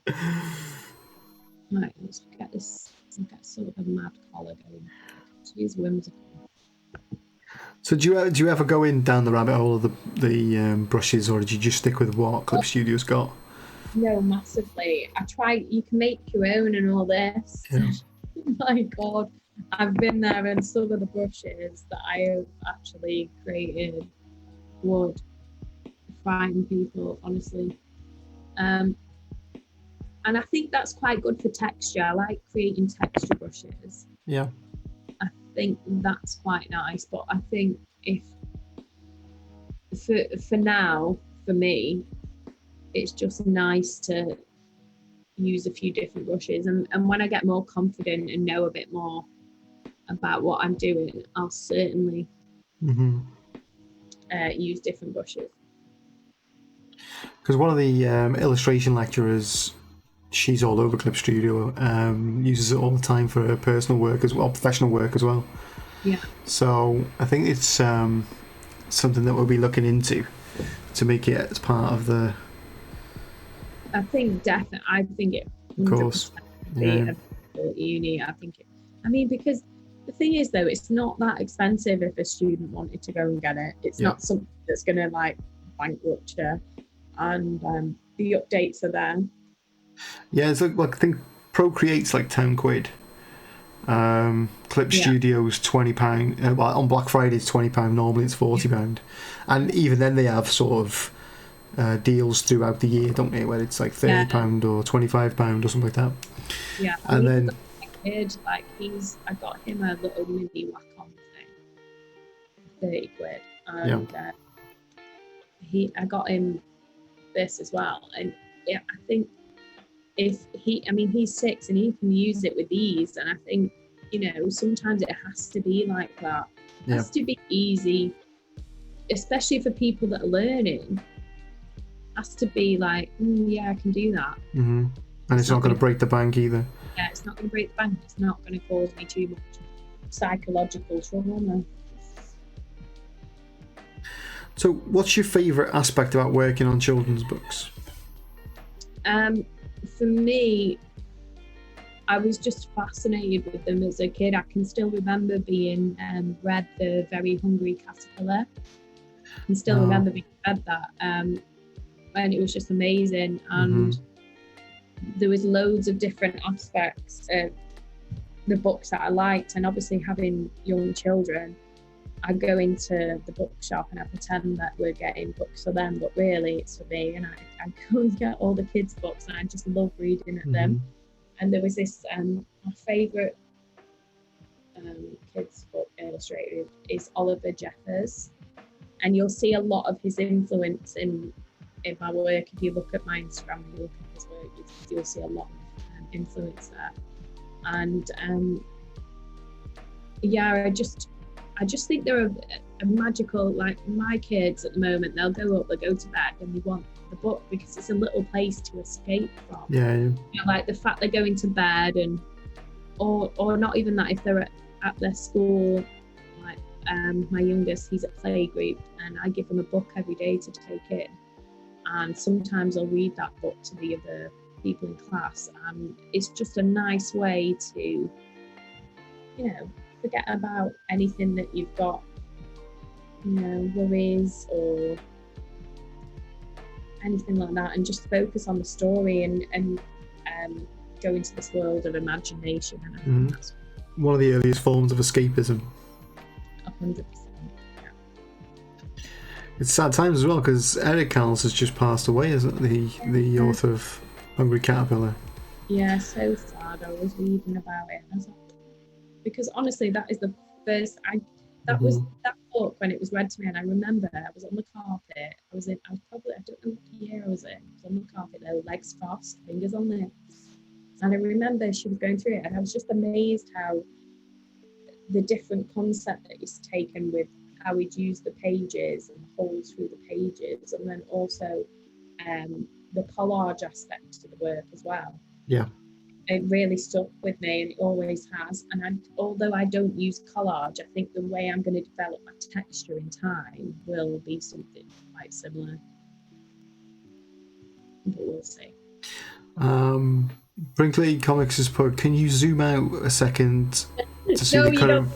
Right, let's get this. Get sort of a mad collar going. She's whimsical. So do you ever go down the rabbit hole of the brushes, or did you just stick with what Clip Studio's got? No, massively. I try. You can make your own and all this. Yeah. My God, I've been there, and some of the brushes that I have actually created would frighten people, honestly. And I think that's quite good for texture. I like creating texture brushes. Yeah. I think that's quite nice, but I think if for now, for me, it's just nice to use a few different brushes, and when I get more confident and know a bit more about what I'm doing, I'll certainly use different brushes. Because one of the illustration lecturers she's all over Clip Studio. Uses it all the time for her personal work as well, professional work as well. Yeah. So I think it's something that we'll be looking into to make it as part of the. I think definitely. I think it. Of course. Yeah. Uni. I think it. I mean, because the thing is, though, it's not that expensive if a student wanted to go and get it. It's not something that's going to like bankrupt you, and the updates are there. Yeah, it's like I think Procreate's like £10. Clip Studio's £20. Well, on Black Friday it's £20. Normally it's £40, and even then they have sort of deals throughout the year, don't they? Where it's like £30 or £25 or something like that. Yeah, and then my kid, like I got him a little mini Wacom thing, £30, and I got him this as well, and I think he's 6 and he can use it with ease, and I think sometimes it has to be like that. It has to be easy, especially for people that are learning. It has to be like, I can do that. Mm-hmm. And it's not going to break the bank either. Yeah, it's not going to break the bank. It's not going to cause me too much psychological trauma. So what's your favourite aspect about working on children's books? For me, I was just fascinated with them as a kid. I can still remember being read The Very Hungry Caterpillar. I can still remember being read that. And it was just amazing. And there was loads of different aspects of the books that I liked. And obviously having young children, I go into the bookshop and I pretend that we're getting books for them, but really it's for me. And I go and get all the kids' books and I just love reading at them. And there was this, my favourite kids' book illustrator is Oliver Jeffers. And you'll see a lot of his influence in my work. If you look at my Instagram and you look at his work, you'll see a lot of influence there. And I just think they're a magical, like my kids at the moment, they'll go to bed and they want the book because it's a little place to escape from. Yeah. Like the fact they're going to bed or not even that, if they're at their school, like my youngest, he's at playgroup and I give him a book every day to take in. And sometimes I'll read that book to the other people in class. And it's just a nice way to, forget about anything that you've got, worries or anything like that, and just focus on the story and go into this world of imagination. And I think that's one of the earliest forms of escapism. 100%. It's sad times as well because Eric Carles has just passed away, isn't the author of Hungry Caterpillar? Yeah, so sad. I was reading about it and I was like, because honestly that is the first was that book when it was read to me, and I remember I was on the carpet. I was probably, I don't know what year I was in. I was on the carpet there, legs crossed, fingers on lips, and I remember she was going through it and I was just amazed how the different concept that is taken with how we'd use the pages and the holes through the pages, and then also the collage aspect to the work as well. Yeah. It really stuck with me, and it always has. And although I don't use collage, I think the way I'm going to develop my texture in time will be something quite similar. But we'll see. Brinkley Comics has put, can you zoom out a second to see the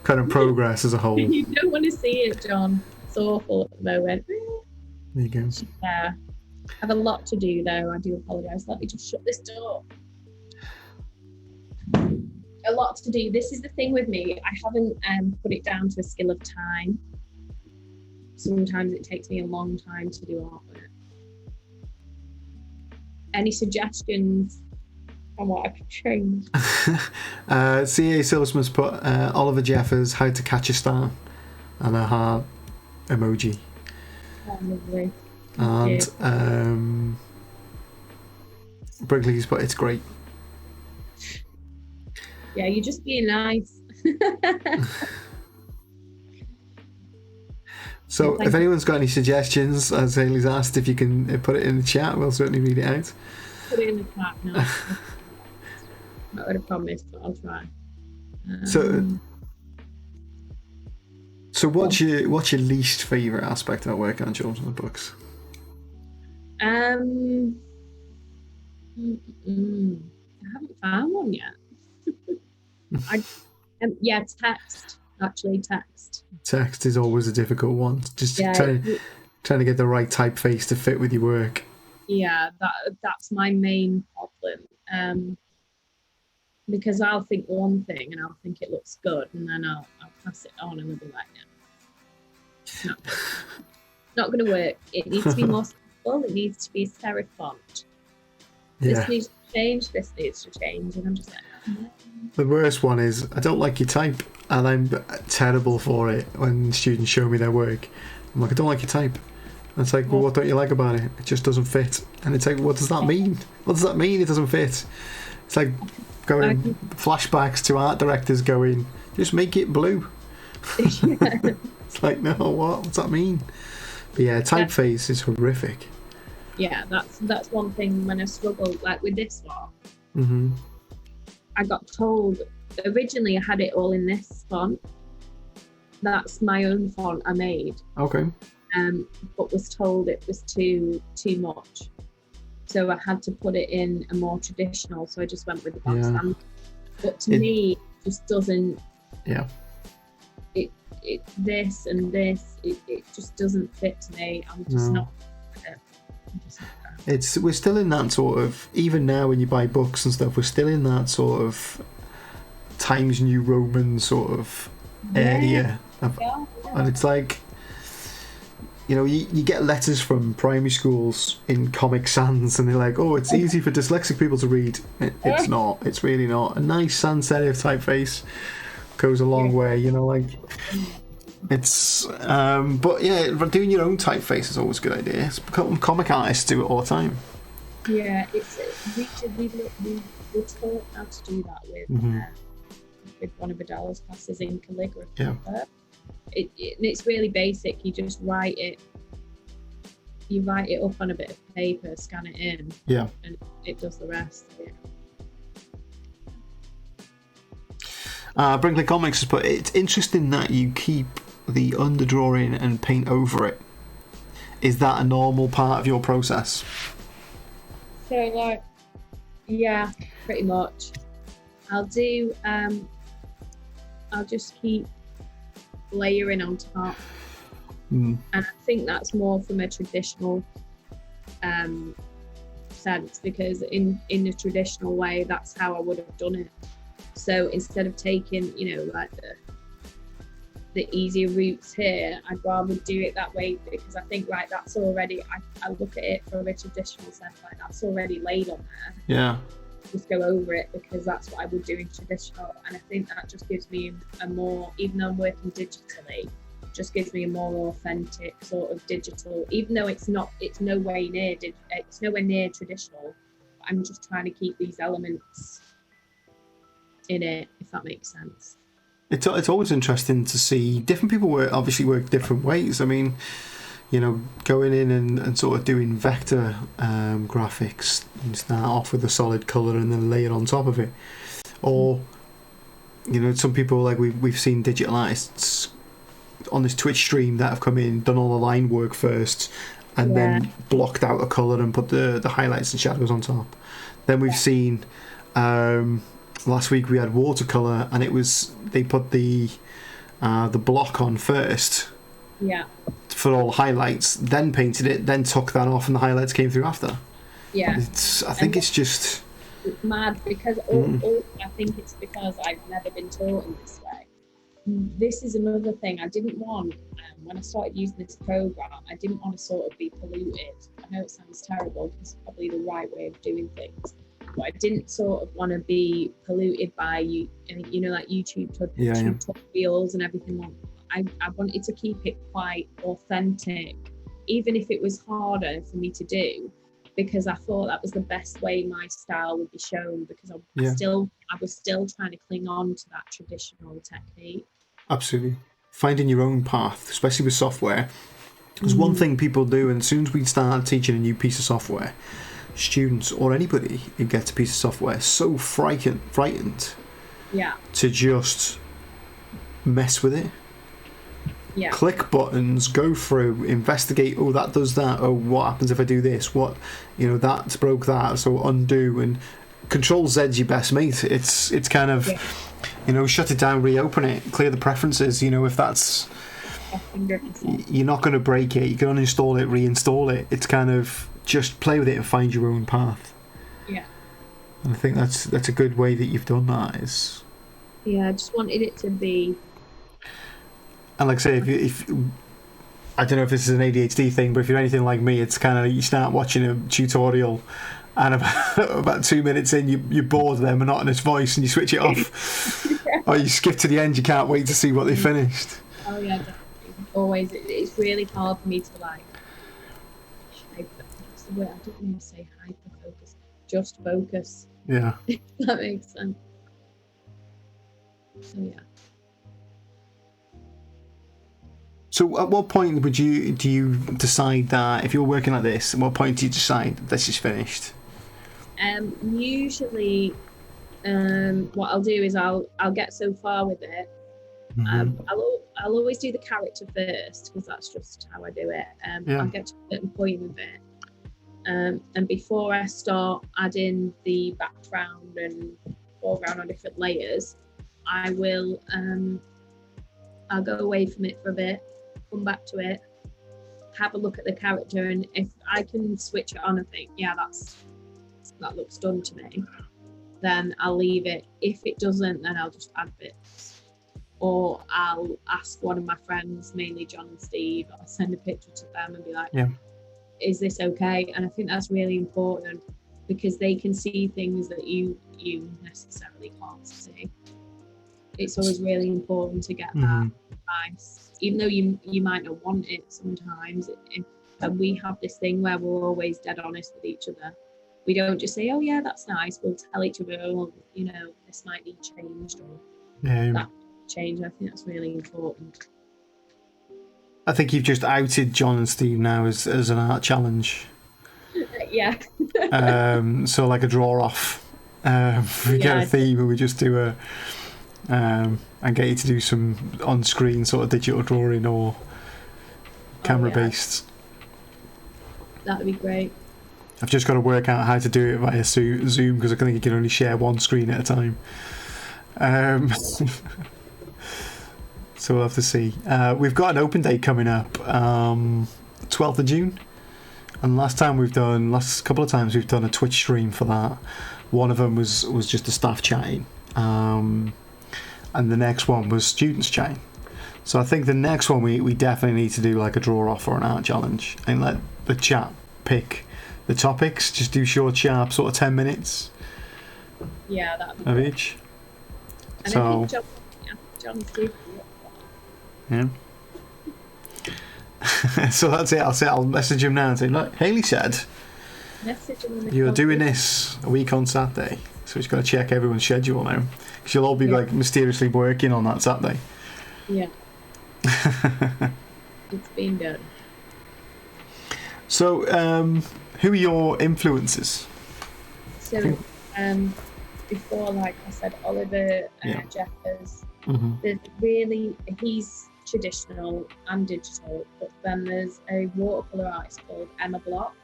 kind of progress as a whole? You don't want to see it, John. It's awful at the moment. There you go. Yeah. I have a lot to do though. I do apologise. Let me just shut this door. A lot to do. This is the thing with me. I haven't put it down to a skill of time. Sometimes it takes me a long time to do artwork. Any suggestions on what I could change? C.A. Silversmith's put Oliver Jeffers, How to Catch a Star, and a heart emoji. Oh, lovely. And Brinkley's put, it's great. Yeah, you're just being nice. So if anyone's got any suggestions, as Hayley's asked, if you can put it in the chat, we'll certainly read it out. put it in the chat. No, I'm not going to promise, but I'll try. So what's your least favourite aspect about working on children's books? I haven't found one yet. Text. Actually, text. Text is always a difficult one. Just trying to get the right typeface to fit with your work. Yeah, that's my main problem. Because I'll think one thing and I'll think it looks good, and then I'll pass it on and they'll be like, no, it's not going to work. It needs to be more simple. It needs to be a serif font. This needs to change. This needs to change, and I'm just like, no. The worst one is I don't like your type, and I'm terrible for it when students show me their work. I'm like, I don't like your type. And it's like, well, what don't you like about it? It just doesn't fit. And it's like, what does that mean? What does that mean? It doesn't fit. It's like going flashbacks to art directors going, just make it blue. It's like, no, what's that mean? But yeah, typeface is horrific. Yeah, that's one thing when I struggled, like with this one. Mm-hmm. I got told, originally I had it all in this font. That's my own font I made. Okay. But was told it was too much. So I had to put it in a more traditional, so I just went with the bog standard. But to me, it just doesn't... Yeah. It this and this, it just doesn't fit to me. I'm just not... We're still in that sort of, even now when you buy books and stuff, we're still in that sort of Times New Roman sort of area. And it's like, you know, you get letters from primary schools in Comic Sans and they're like, oh, it's easy for dyslexic people to read. It's not. It's really not. A nice sans serif typeface goes a long way, you know, like... It's but yeah, doing your own typeface is always a good idea. Comic artists do it all the time. Yeah, we're taught how to do that with one of Adela's classes in calligraphy. Yeah. It's really basic. You just write it. You write it up on a bit of paper, scan it in. Yeah. And it does the rest. Brinkley Comics has put, it's interesting that you keep the underdrawing and paint over it. Is that a normal part of your process? So like, yeah, pretty much. I'll just keep layering on top. And I think that's more from a traditional sense, because in a traditional way, that's how I would have done it. So instead of taking, you know, like the easier routes here, I'd rather do it that way, because I think, right, that's already, I look at it from a traditional sense, like that's already laid on there. Yeah. Just go over it, because that's what I would do in traditional. And I think that just gives me a more, even though I'm working digitally, just gives me a more authentic sort of digital, even though it's nowhere near traditional. I'm just trying to keep these elements in it, if that makes sense. It's always interesting to see different people work different ways. I mean, you know, going in and sort of doing vector graphics and start off with a solid colour and then lay it on top of it. Or, you know, some people, like we've seen digital artists on this Twitch stream that have come in, done all the line work first, and then blocked out a colour and put the highlights and shadows on top. Then we've seen... last week we had watercolour, and they put the block on first for all the highlights, then painted it, then took that off, and the highlights came through after. I think it's just mad, because I think it's because I've never been taught in this way. This is another thing I didn't want when I started using this program. I didn't want to sort of be polluted. I know it sounds terrible, it's probably the right way of doing things, but I didn't sort of want to be polluted by you know, like YouTube tutorials and everything. I wanted to keep it quite authentic, even if it was harder for me to do, because I thought that was the best way my style would be shown, because I was still trying to cling on to that traditional technique. Absolutely. Finding your own path, especially with software. There's one thing people do, and as soon as we start teaching a new piece of software, students or anybody who gets a piece of software so frightened Yeah. to just mess with it. Yeah. Click buttons, go through, investigate. Oh, that does that. Oh, what happens if I do this? What, that broke that. So undo, and Control Z's your best mate. It's kind of, shut it down, reopen it, clear the preferences. If that's, 100%. you're not going to break it. You can uninstall it, reinstall it. It's kind of just play with it and find your own path. Yeah. And I think that's a good way that you've done that. Is I just wanted it to be. And like I say, if I don't know if this is an ADHD thing, but if you're anything like me, it's kind of, you start watching a tutorial, and about 2 minutes in, you're bored of their monotonous voice, and you switch it off, or you skip to the end. You can't wait to see what they finished. Oh yeah, definitely. Always, it's really hard for me to like. What's the word? I don't want to say hyper focus. Just focus. Yeah. If that makes sense. So yeah. So at what point do you decide that if you're working like this? At what point do you decide this is finished? Usually, what I'll do is I'll get so far with it. I'll always do the character first, because that's just how I do it. I'll get to a certain point with it, and before I start adding the background and foreground on different layers, I will I'll go away from it for a bit, come back to it, have a look at the character, and if I can switch it on and think, yeah, that looks done to me, then I'll leave it. If it doesn't, then I'll just add bits. Or I'll ask one of my friends, mainly John and Steve, I'll send a picture to them and be like, is this okay? And I think that's really important, because they can see things that you necessarily can't see. It's always really important to get that advice, even though you might not want it sometimes. And we have this thing where we're always dead honest with each other. We don't just say, oh yeah, that's nice. We'll tell each other, oh, this might need changed, or that change. I think that's really important. I think you've just outed John and Steve now as an art challenge. Yeah. So like a draw off. We get a theme and we just do and get you to do some on-screen sort of digital drawing or camera-based. That'd be great. I've just got to work out how to do it via Zoom, because I think you can only share one screen at a time. So we'll have to see. We've got an open day coming up, 12th of June. And last couple of times we've done a Twitch stream for that. One of them was just the staff chatting. And the next one was students chatting. So I think the next one we definitely need to do like a draw off or an art challenge, and let the chat pick the topics. Just do short, sharp, sort of 10 minutes. Yeah, that'd be of great. each. And so I think John Steve. Yeah. So that's it. I'll message him now and say, look, Hayley said you're doing this a week on Saturday, so he's got to check everyone's schedule now, because you'll all be like mysteriously working on that Saturday. Yeah. It's been done. So, who are your influences? So, before, like I said, Oliver Jeffers. There's really, he's traditional and digital, but then there's a watercolor artist called Emma Block.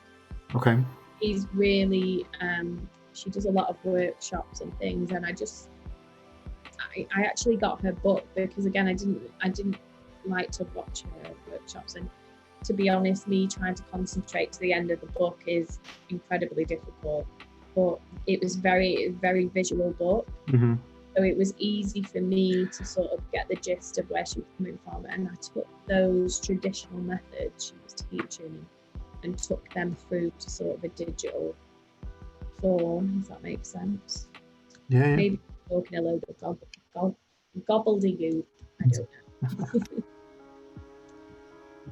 Okay. He's really, she does a lot of workshops and things, and I actually got her book because, again, I didn't like to watch her workshops, and to be honest, me trying to concentrate to the end of the book is incredibly difficult. But it was very, very visual book. So it was easy for me to sort of get the gist of where she was coming from, and I took those traditional methods she was teaching and took them through to sort of a digital form, if that makes sense. Yeah. Maybe talking a load of gobbledygook. I don't know.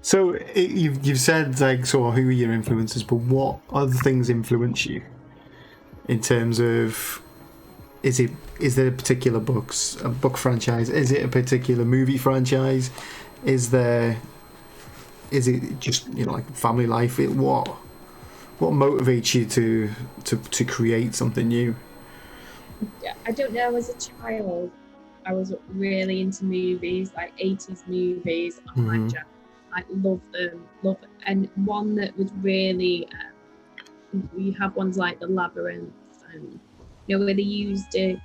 So you've said like sort of who are your influences, but what other things influence you in terms of? Is there a particular book franchise? Is it a particular movie franchise? Is it just like family life? What motivates you to create something new? I don't know. As a child, I was really into movies, like 80s movies. Oh my God, I love them. And one that was really, you have ones like The Labyrinth, and where they used it.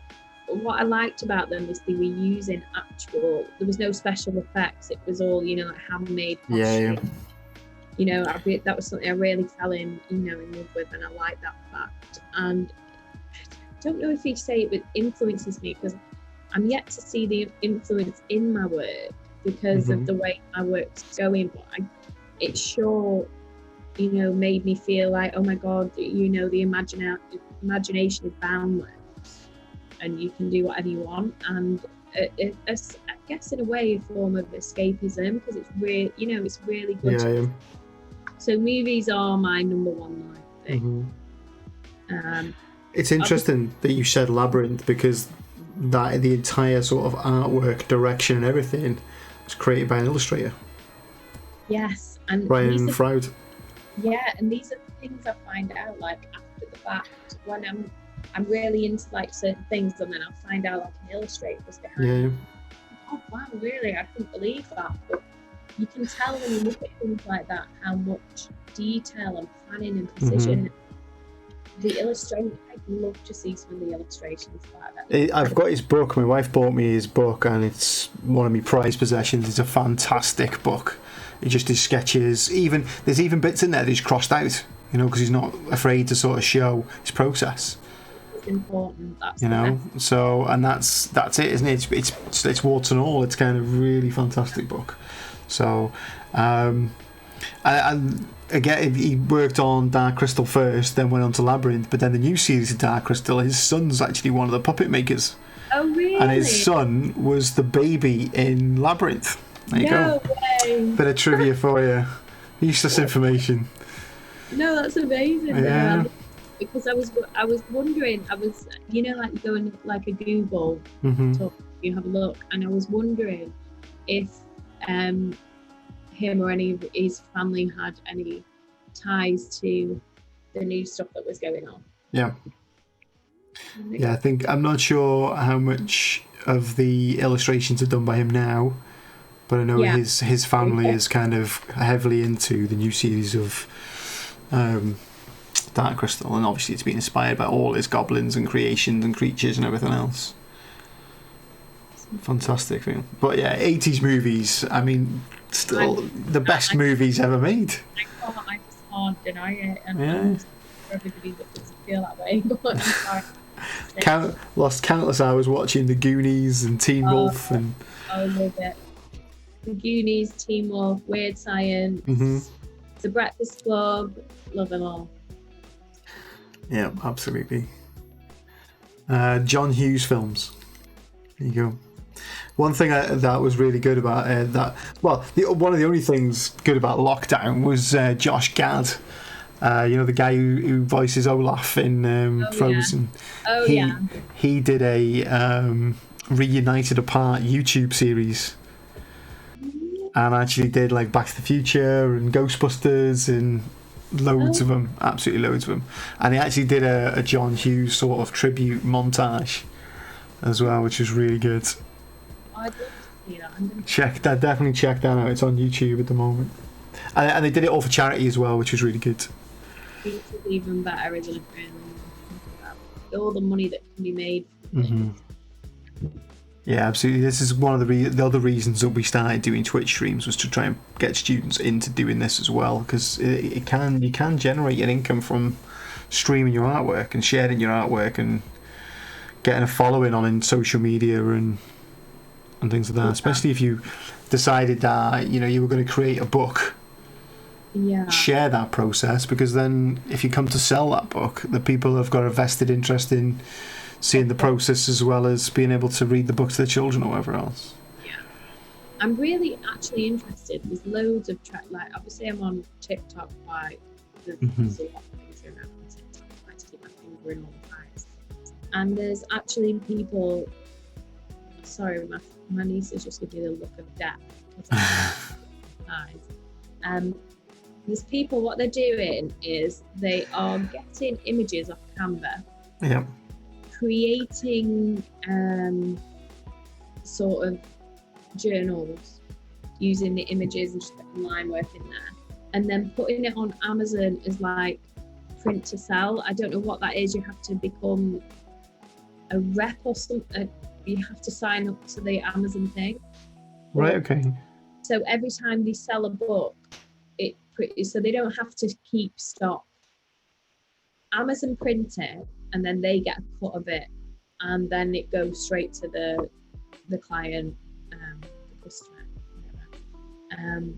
What I liked about them is they were using actual. There was no special effects. It was all like handmade costumes. Yeah. That was something I really fell in love with, and I like that fact. And I don't know if you'd say it influences me, because I'm yet to see the influence in my work because of the way my work's going. But it sure, made me feel like, oh my God, the imagination is boundless, and you can do whatever you want. And it's, I guess, in a way, a form of escapism, because it's really good. Yeah. So movies are my number one life thing. It's interesting that you said Labyrinth, because the entire sort of artwork, direction, and everything was created by an illustrator. Yes, and Brian Froud. Yeah, and these are the things I find out like after the fact, when I'm really into like certain things, and then I'll find out like an illustrator was behind it. Oh wow, really? I couldn't believe that. But you can tell when you look at things like that how much detail and planning and precision. The illustration, I'd love to see some of the illustrations like that. I've got his book. My wife bought me his book, and it's one of my prized possessions. It's a fantastic book. It just his sketches. There's even bits in there that he's crossed out, because he's not afraid to sort of show his process. It's important. That's So, and that's it, isn't it? It's warts and all. It's kind of really fantastic book. So, and again, he worked on Dark Crystal first, then went on to Labyrinth, but then the new series of Dark Crystal, his son's actually one of the puppet makakers. Oh, really? And his son was the baby in Labyrinth. There you go. Way. Bit of trivia for you. Useless information. No, that's amazing. Yeah. Because I was wondering, like you go in like a Google, talk, you have a look, and I was wondering if him or any of his family had any ties to the new stuff that was going on. Yeah, I think, I'm not sure how much of the illustrations are done by him now, but I know his family is kind of heavily into the new series of Dark Crystal, and obviously it's been inspired by all his goblins and creations and creatures and everything else. Fantastic thing. But yeah, 80s movies, I mean, still the best movies ever made. I just can't deny it, and for everybody that doesn't feel that way, but lost countless hours watching The Goonies and Teen Wolf, and I love it. The Goonies, Teen Wolf, Weird Science, The Breakfast Club, love them all. Yeah, absolutely. John Hughes films. There you go. One thing that was really good about one of the only things good about Lockdown was Josh Gad. The guy who voices Olaf in Frozen. He did a Reunited Apart YouTube series, and actually did like Back to the Future and Ghostbusters and loads of them, absolutely loads of them. And he actually did a John Hughes sort of tribute montage as well, which was really good. I'd love to see that. Definitely check that out. It's on YouTube at the moment, and they did it all for charity as well, which was really good. It's even better, isn't it? Really, all the money that can be made. Yeah, absolutely. This is one of the other reasons that we started doing Twitch streams, was to try and get students into doing this as well, because you can generate an income from streaming your artwork and sharing your artwork and getting a following on in social media and things like that. Especially if you decided that you were going to create a book. Yeah. Share that process, because then if you come to sell that book, the people have got a vested interest in seeing the process as well as being able to read the book to their children or whatever else. Yeah, I'm really actually interested. There's loads of like obviously I'm on TikTok, like there's a lot of things going on TikTok. I like to keep my finger in all the pies. And there's actually people. Sorry, my niece is just giving me the look of death. There's people, what they're doing is they are getting images off Canva, Yeah. creating sort of journals using the images and just putting line work in there, and then putting it on Amazon as like print to sell. I don't know what that is. You have to become a rep or something. You have to sign up to the Amazon thing. Right. Okay. So every time they sell a book, so they don't have to keep stock. Amazon print it, and then they get a cut of it, and then it goes straight to the client, the customer, whatever.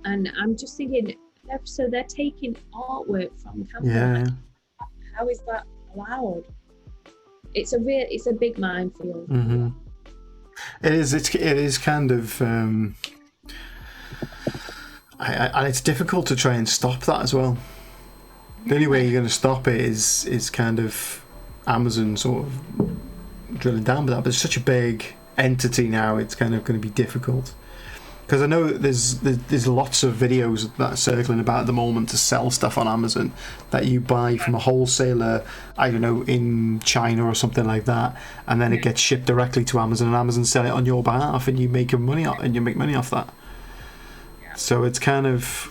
And I'm just thinking, so they're taking artwork from Canva. Yeah. How is that allowed? It's a big minefield. Mm-hmm. It is kind of, and it's difficult to try and stop that as well. The only way you're going to stop it is kind of Amazon sort of drilling down with that. But it's such a big entity now; it's kind of going to be difficult. Because I know there's lots of videos that are circling about at the moment to sell stuff on Amazon that you buy from a wholesaler, I don't know, in China or something like that, and then it gets shipped directly to Amazon, and Amazon sell it on your behalf, and you make money off that. Yeah. So it's kind of.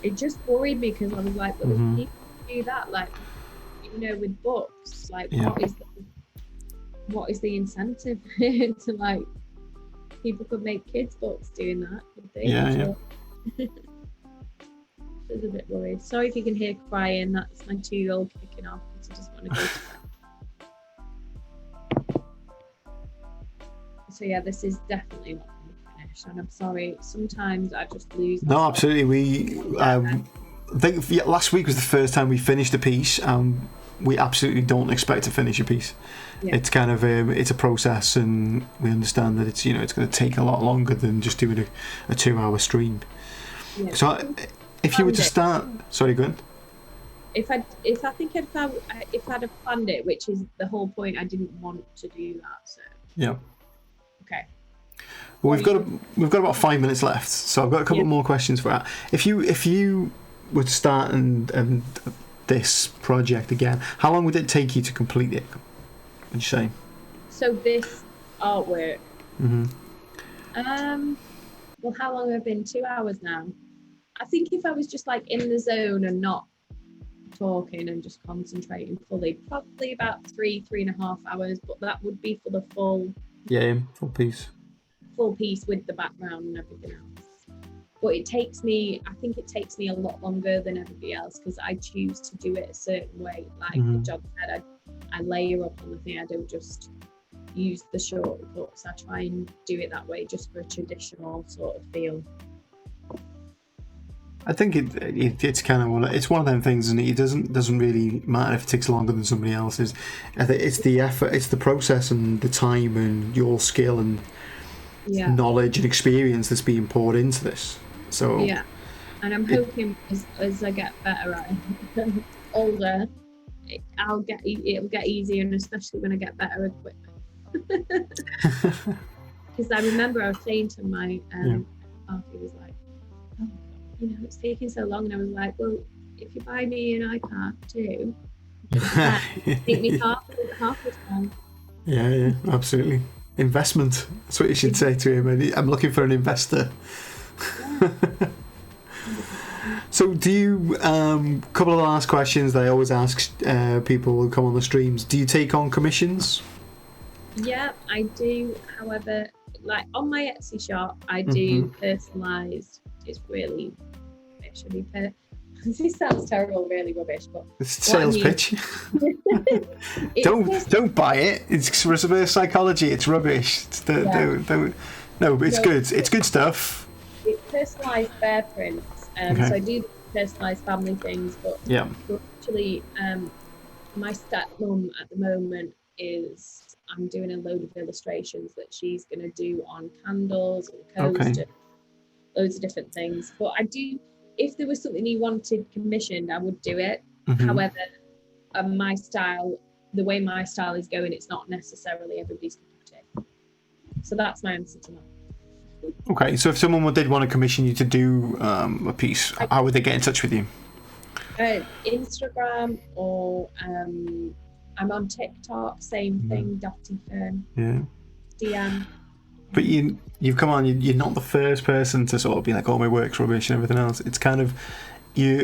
It just worried me because I was like, well, if people do that, like, with books, like, what is the incentive to like? People could make kids' books doing that, could they? Yeah. I was a bit worried. Sorry if you can hear crying. That's my 2-year-old kicking off. I just want to go to bed. So yeah, this is definitely not going to finish, and I'm sorry. Sometimes I just lose. No, absolutely. I think last week was the first time we finished a piece. We absolutely don't expect to finish a piece. Yeah. It's kind of it's a process, and we understand that it's it's going to take a lot longer than just doing a 2-hour stream. Yeah. So if you were to start, sorry, go on. If I'd have planned it, which is the whole point, I didn't want to do that. So yeah. Okay. Well, we've got about 5 minutes left, so I've got a couple more questions for that. If you were to start and this project again, how long would it take you to complete it, would you say? So this artwork, well, how long have I been? 2 hours now. I think if I was just like in the zone and not talking and just concentrating fully, probably about 3.5 hours, but that would be for the full piece with the background and everything else. But I think it takes me a lot longer than everybody else because I choose to do it a certain way. Like John said, I layer up on the thing. I don't just use the shortcuts. I try and do it that way just for a traditional sort of feel. I think it's kind of it's one of them things, and it doesn't really matter if it takes longer than somebody else's. I think it's the effort, it's the process, and the time, and your skill and knowledge and experience that's being poured into this. So yeah, and I'm hoping as I get better at it, older, it'll get easier, and especially when I get better equipment. Because I remember I was saying to my he was like, oh, it's taking so long, and I was like, well, if you buy me an iPad too, take me half the time. Yeah, absolutely. Investment. That's what you should say to him. I'm looking for an investor. So do you, couple of last questions that I always ask people who come on the streams, do you take on commissions? Yeah, I do. However, like on my Etsy shop, I do personalised. It's really actually this sounds terrible, really rubbish, but it's a sales pitch. Don't buy it. It's reverse psychology. It's rubbish. Don't. No, but it's good. It's good stuff. It's personalised bear prints, so I do personalised family things, but actually, my stepmom at the moment is I'm doing a load of illustrations that she's going to do on candles and coasters, loads of different things. But I do. If there was something you wanted commissioned, I would do it. However, my style, the way my style is going, it's not necessarily everybody's cup of tea. So that's my answer to that. Okay, so if someone did want to commission you to do a piece, how would they get in touch with you? Instagram or I'm on TikTok, same thing, Dotty Fern. Yeah. DM. But you've come on. You're not the first person to sort of be like, "Oh, my work's rubbish" and everything else. It's kind of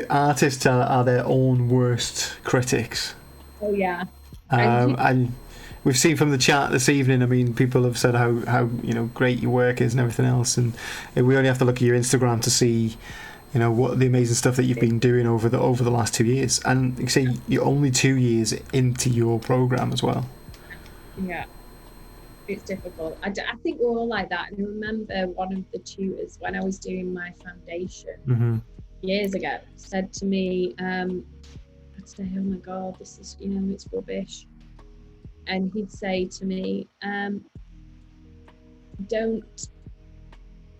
artists are their own worst critics. Oh yeah. And we've seen from the chat this evening. I mean, people have said how great your work is and everything else, and we only have to look at your Instagram to see, what the amazing stuff that you've been doing over the last 2 years. And you say you're only 2 years into your program as well. Yeah. It's difficult. I think we're all like that. And I remember one of the tutors when I was doing my foundation years ago said to me, I'd say, "Oh my God, this is, it's rubbish." And he'd say to me, "Don't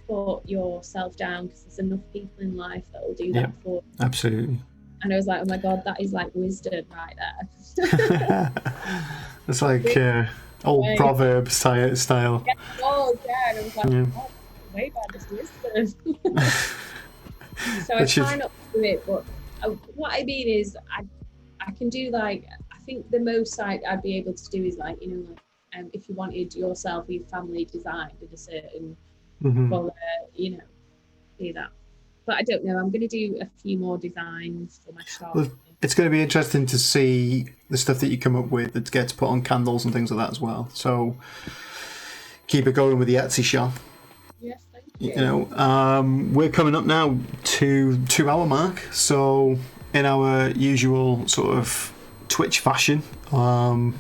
put yourself down because there's enough people in life that will do that for you." Absolutely. And I was like, "Oh my God, that is like wisdom right there." It's like old Proverbs style. Yeah, oh yeah, and I was like, "Oh, way better wisdom." So I try not to do it, but what I mean is, I can do like, I think the most I'd be able to do is like, if you wanted yourself, your family designed in a certain colour, do that. But I don't know. I'm going to do a few more designs for my shop. Well, it's going to be interesting to see the stuff that you come up with that gets put on candles and things like that as well. So keep it going with the Etsy shop. Yes, thank you. We're coming up now to 2-hour mark. So in our usual sort of Twitch fashion, and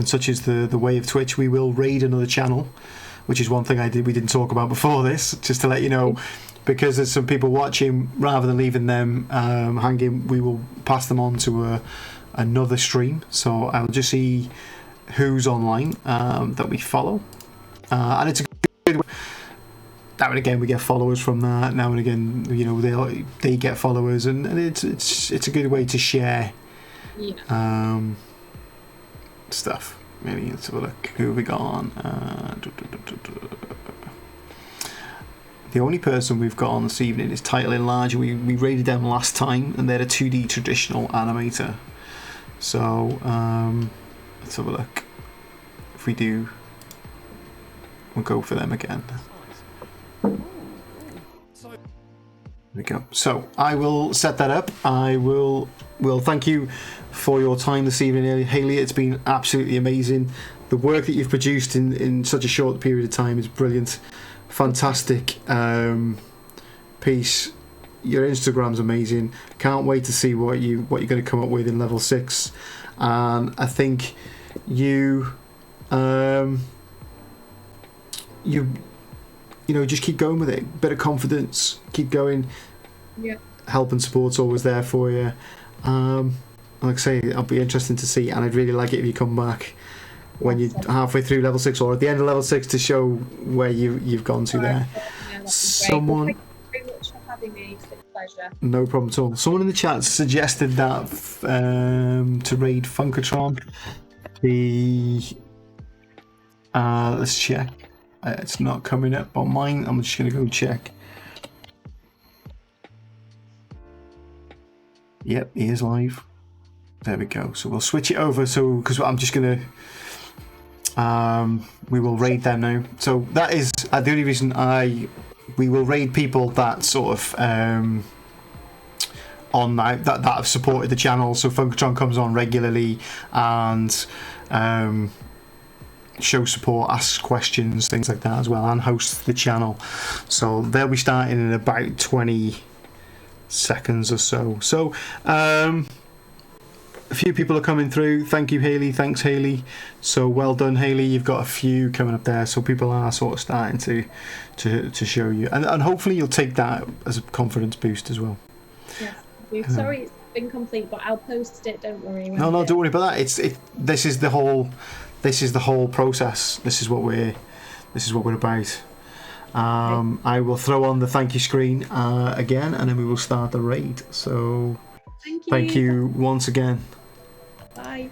such as the way of Twitch, we will raid another channel, which is one thing we didn't talk about before this, just to let you know. Because there's some people watching, rather than leaving them hanging, we will pass them on to another stream. So I'll just see who's online that we follow, and it's a good way. Now and again we get followers from that. Now and again, they get followers, and it's a good way to share stuff. Maybe let's have a look. Who have we got on? The only person we've got on this evening is Title Enlarge. We rated them last time, and they're a 2D traditional animator. So let's have a look. If we do, we'll go for them again. There we go. So I will set that up. Will thank you for your time this evening, Hayley. It's been absolutely amazing. The work that you've produced in such a short period of time is brilliant. Fantastic piece. Your Instagram's amazing. Can't wait to see what you're going to come up with in level 6. And I think you just keep going with it. Bit of confidence. Keep going. Yeah. Help and support's always there for you. Like I say, it'll be interesting to see, and I'd really like it if you come back when you're halfway through level 6 or at the end of level 6 to show where you've gone to there. Someone. Thank you very much for having me. It's been a pleasure. No problem at all. Someone in the chat suggested that to raid Funkatron. Let's check. It's not coming up on mine. I'm just gonna go check. Yep, he is live. There we go. So we'll switch it over. So because I'm just gonna. We will raid them now. So that is the only reason we will raid people that sort of on that have supported the channel. So Funkatron comes on regularly and shows support, asks questions, things like that as well, and hosts the channel. So they'll be starting in about 20 seconds or so. So a few people are coming through. Thank you, Hayley. Thanks, Hayley. So well done, Hayley. You've got a few coming up there. So people are sort of starting to show you, and hopefully you'll take that as a confidence boost as well. Yes. Sorry, it's been complete, but I'll post it. Don't worry. No, don't worry about that. This is the whole process. This is what we're about. I will throw on the thank you screen again, and then we will start the raid. So thank you once again. Bye.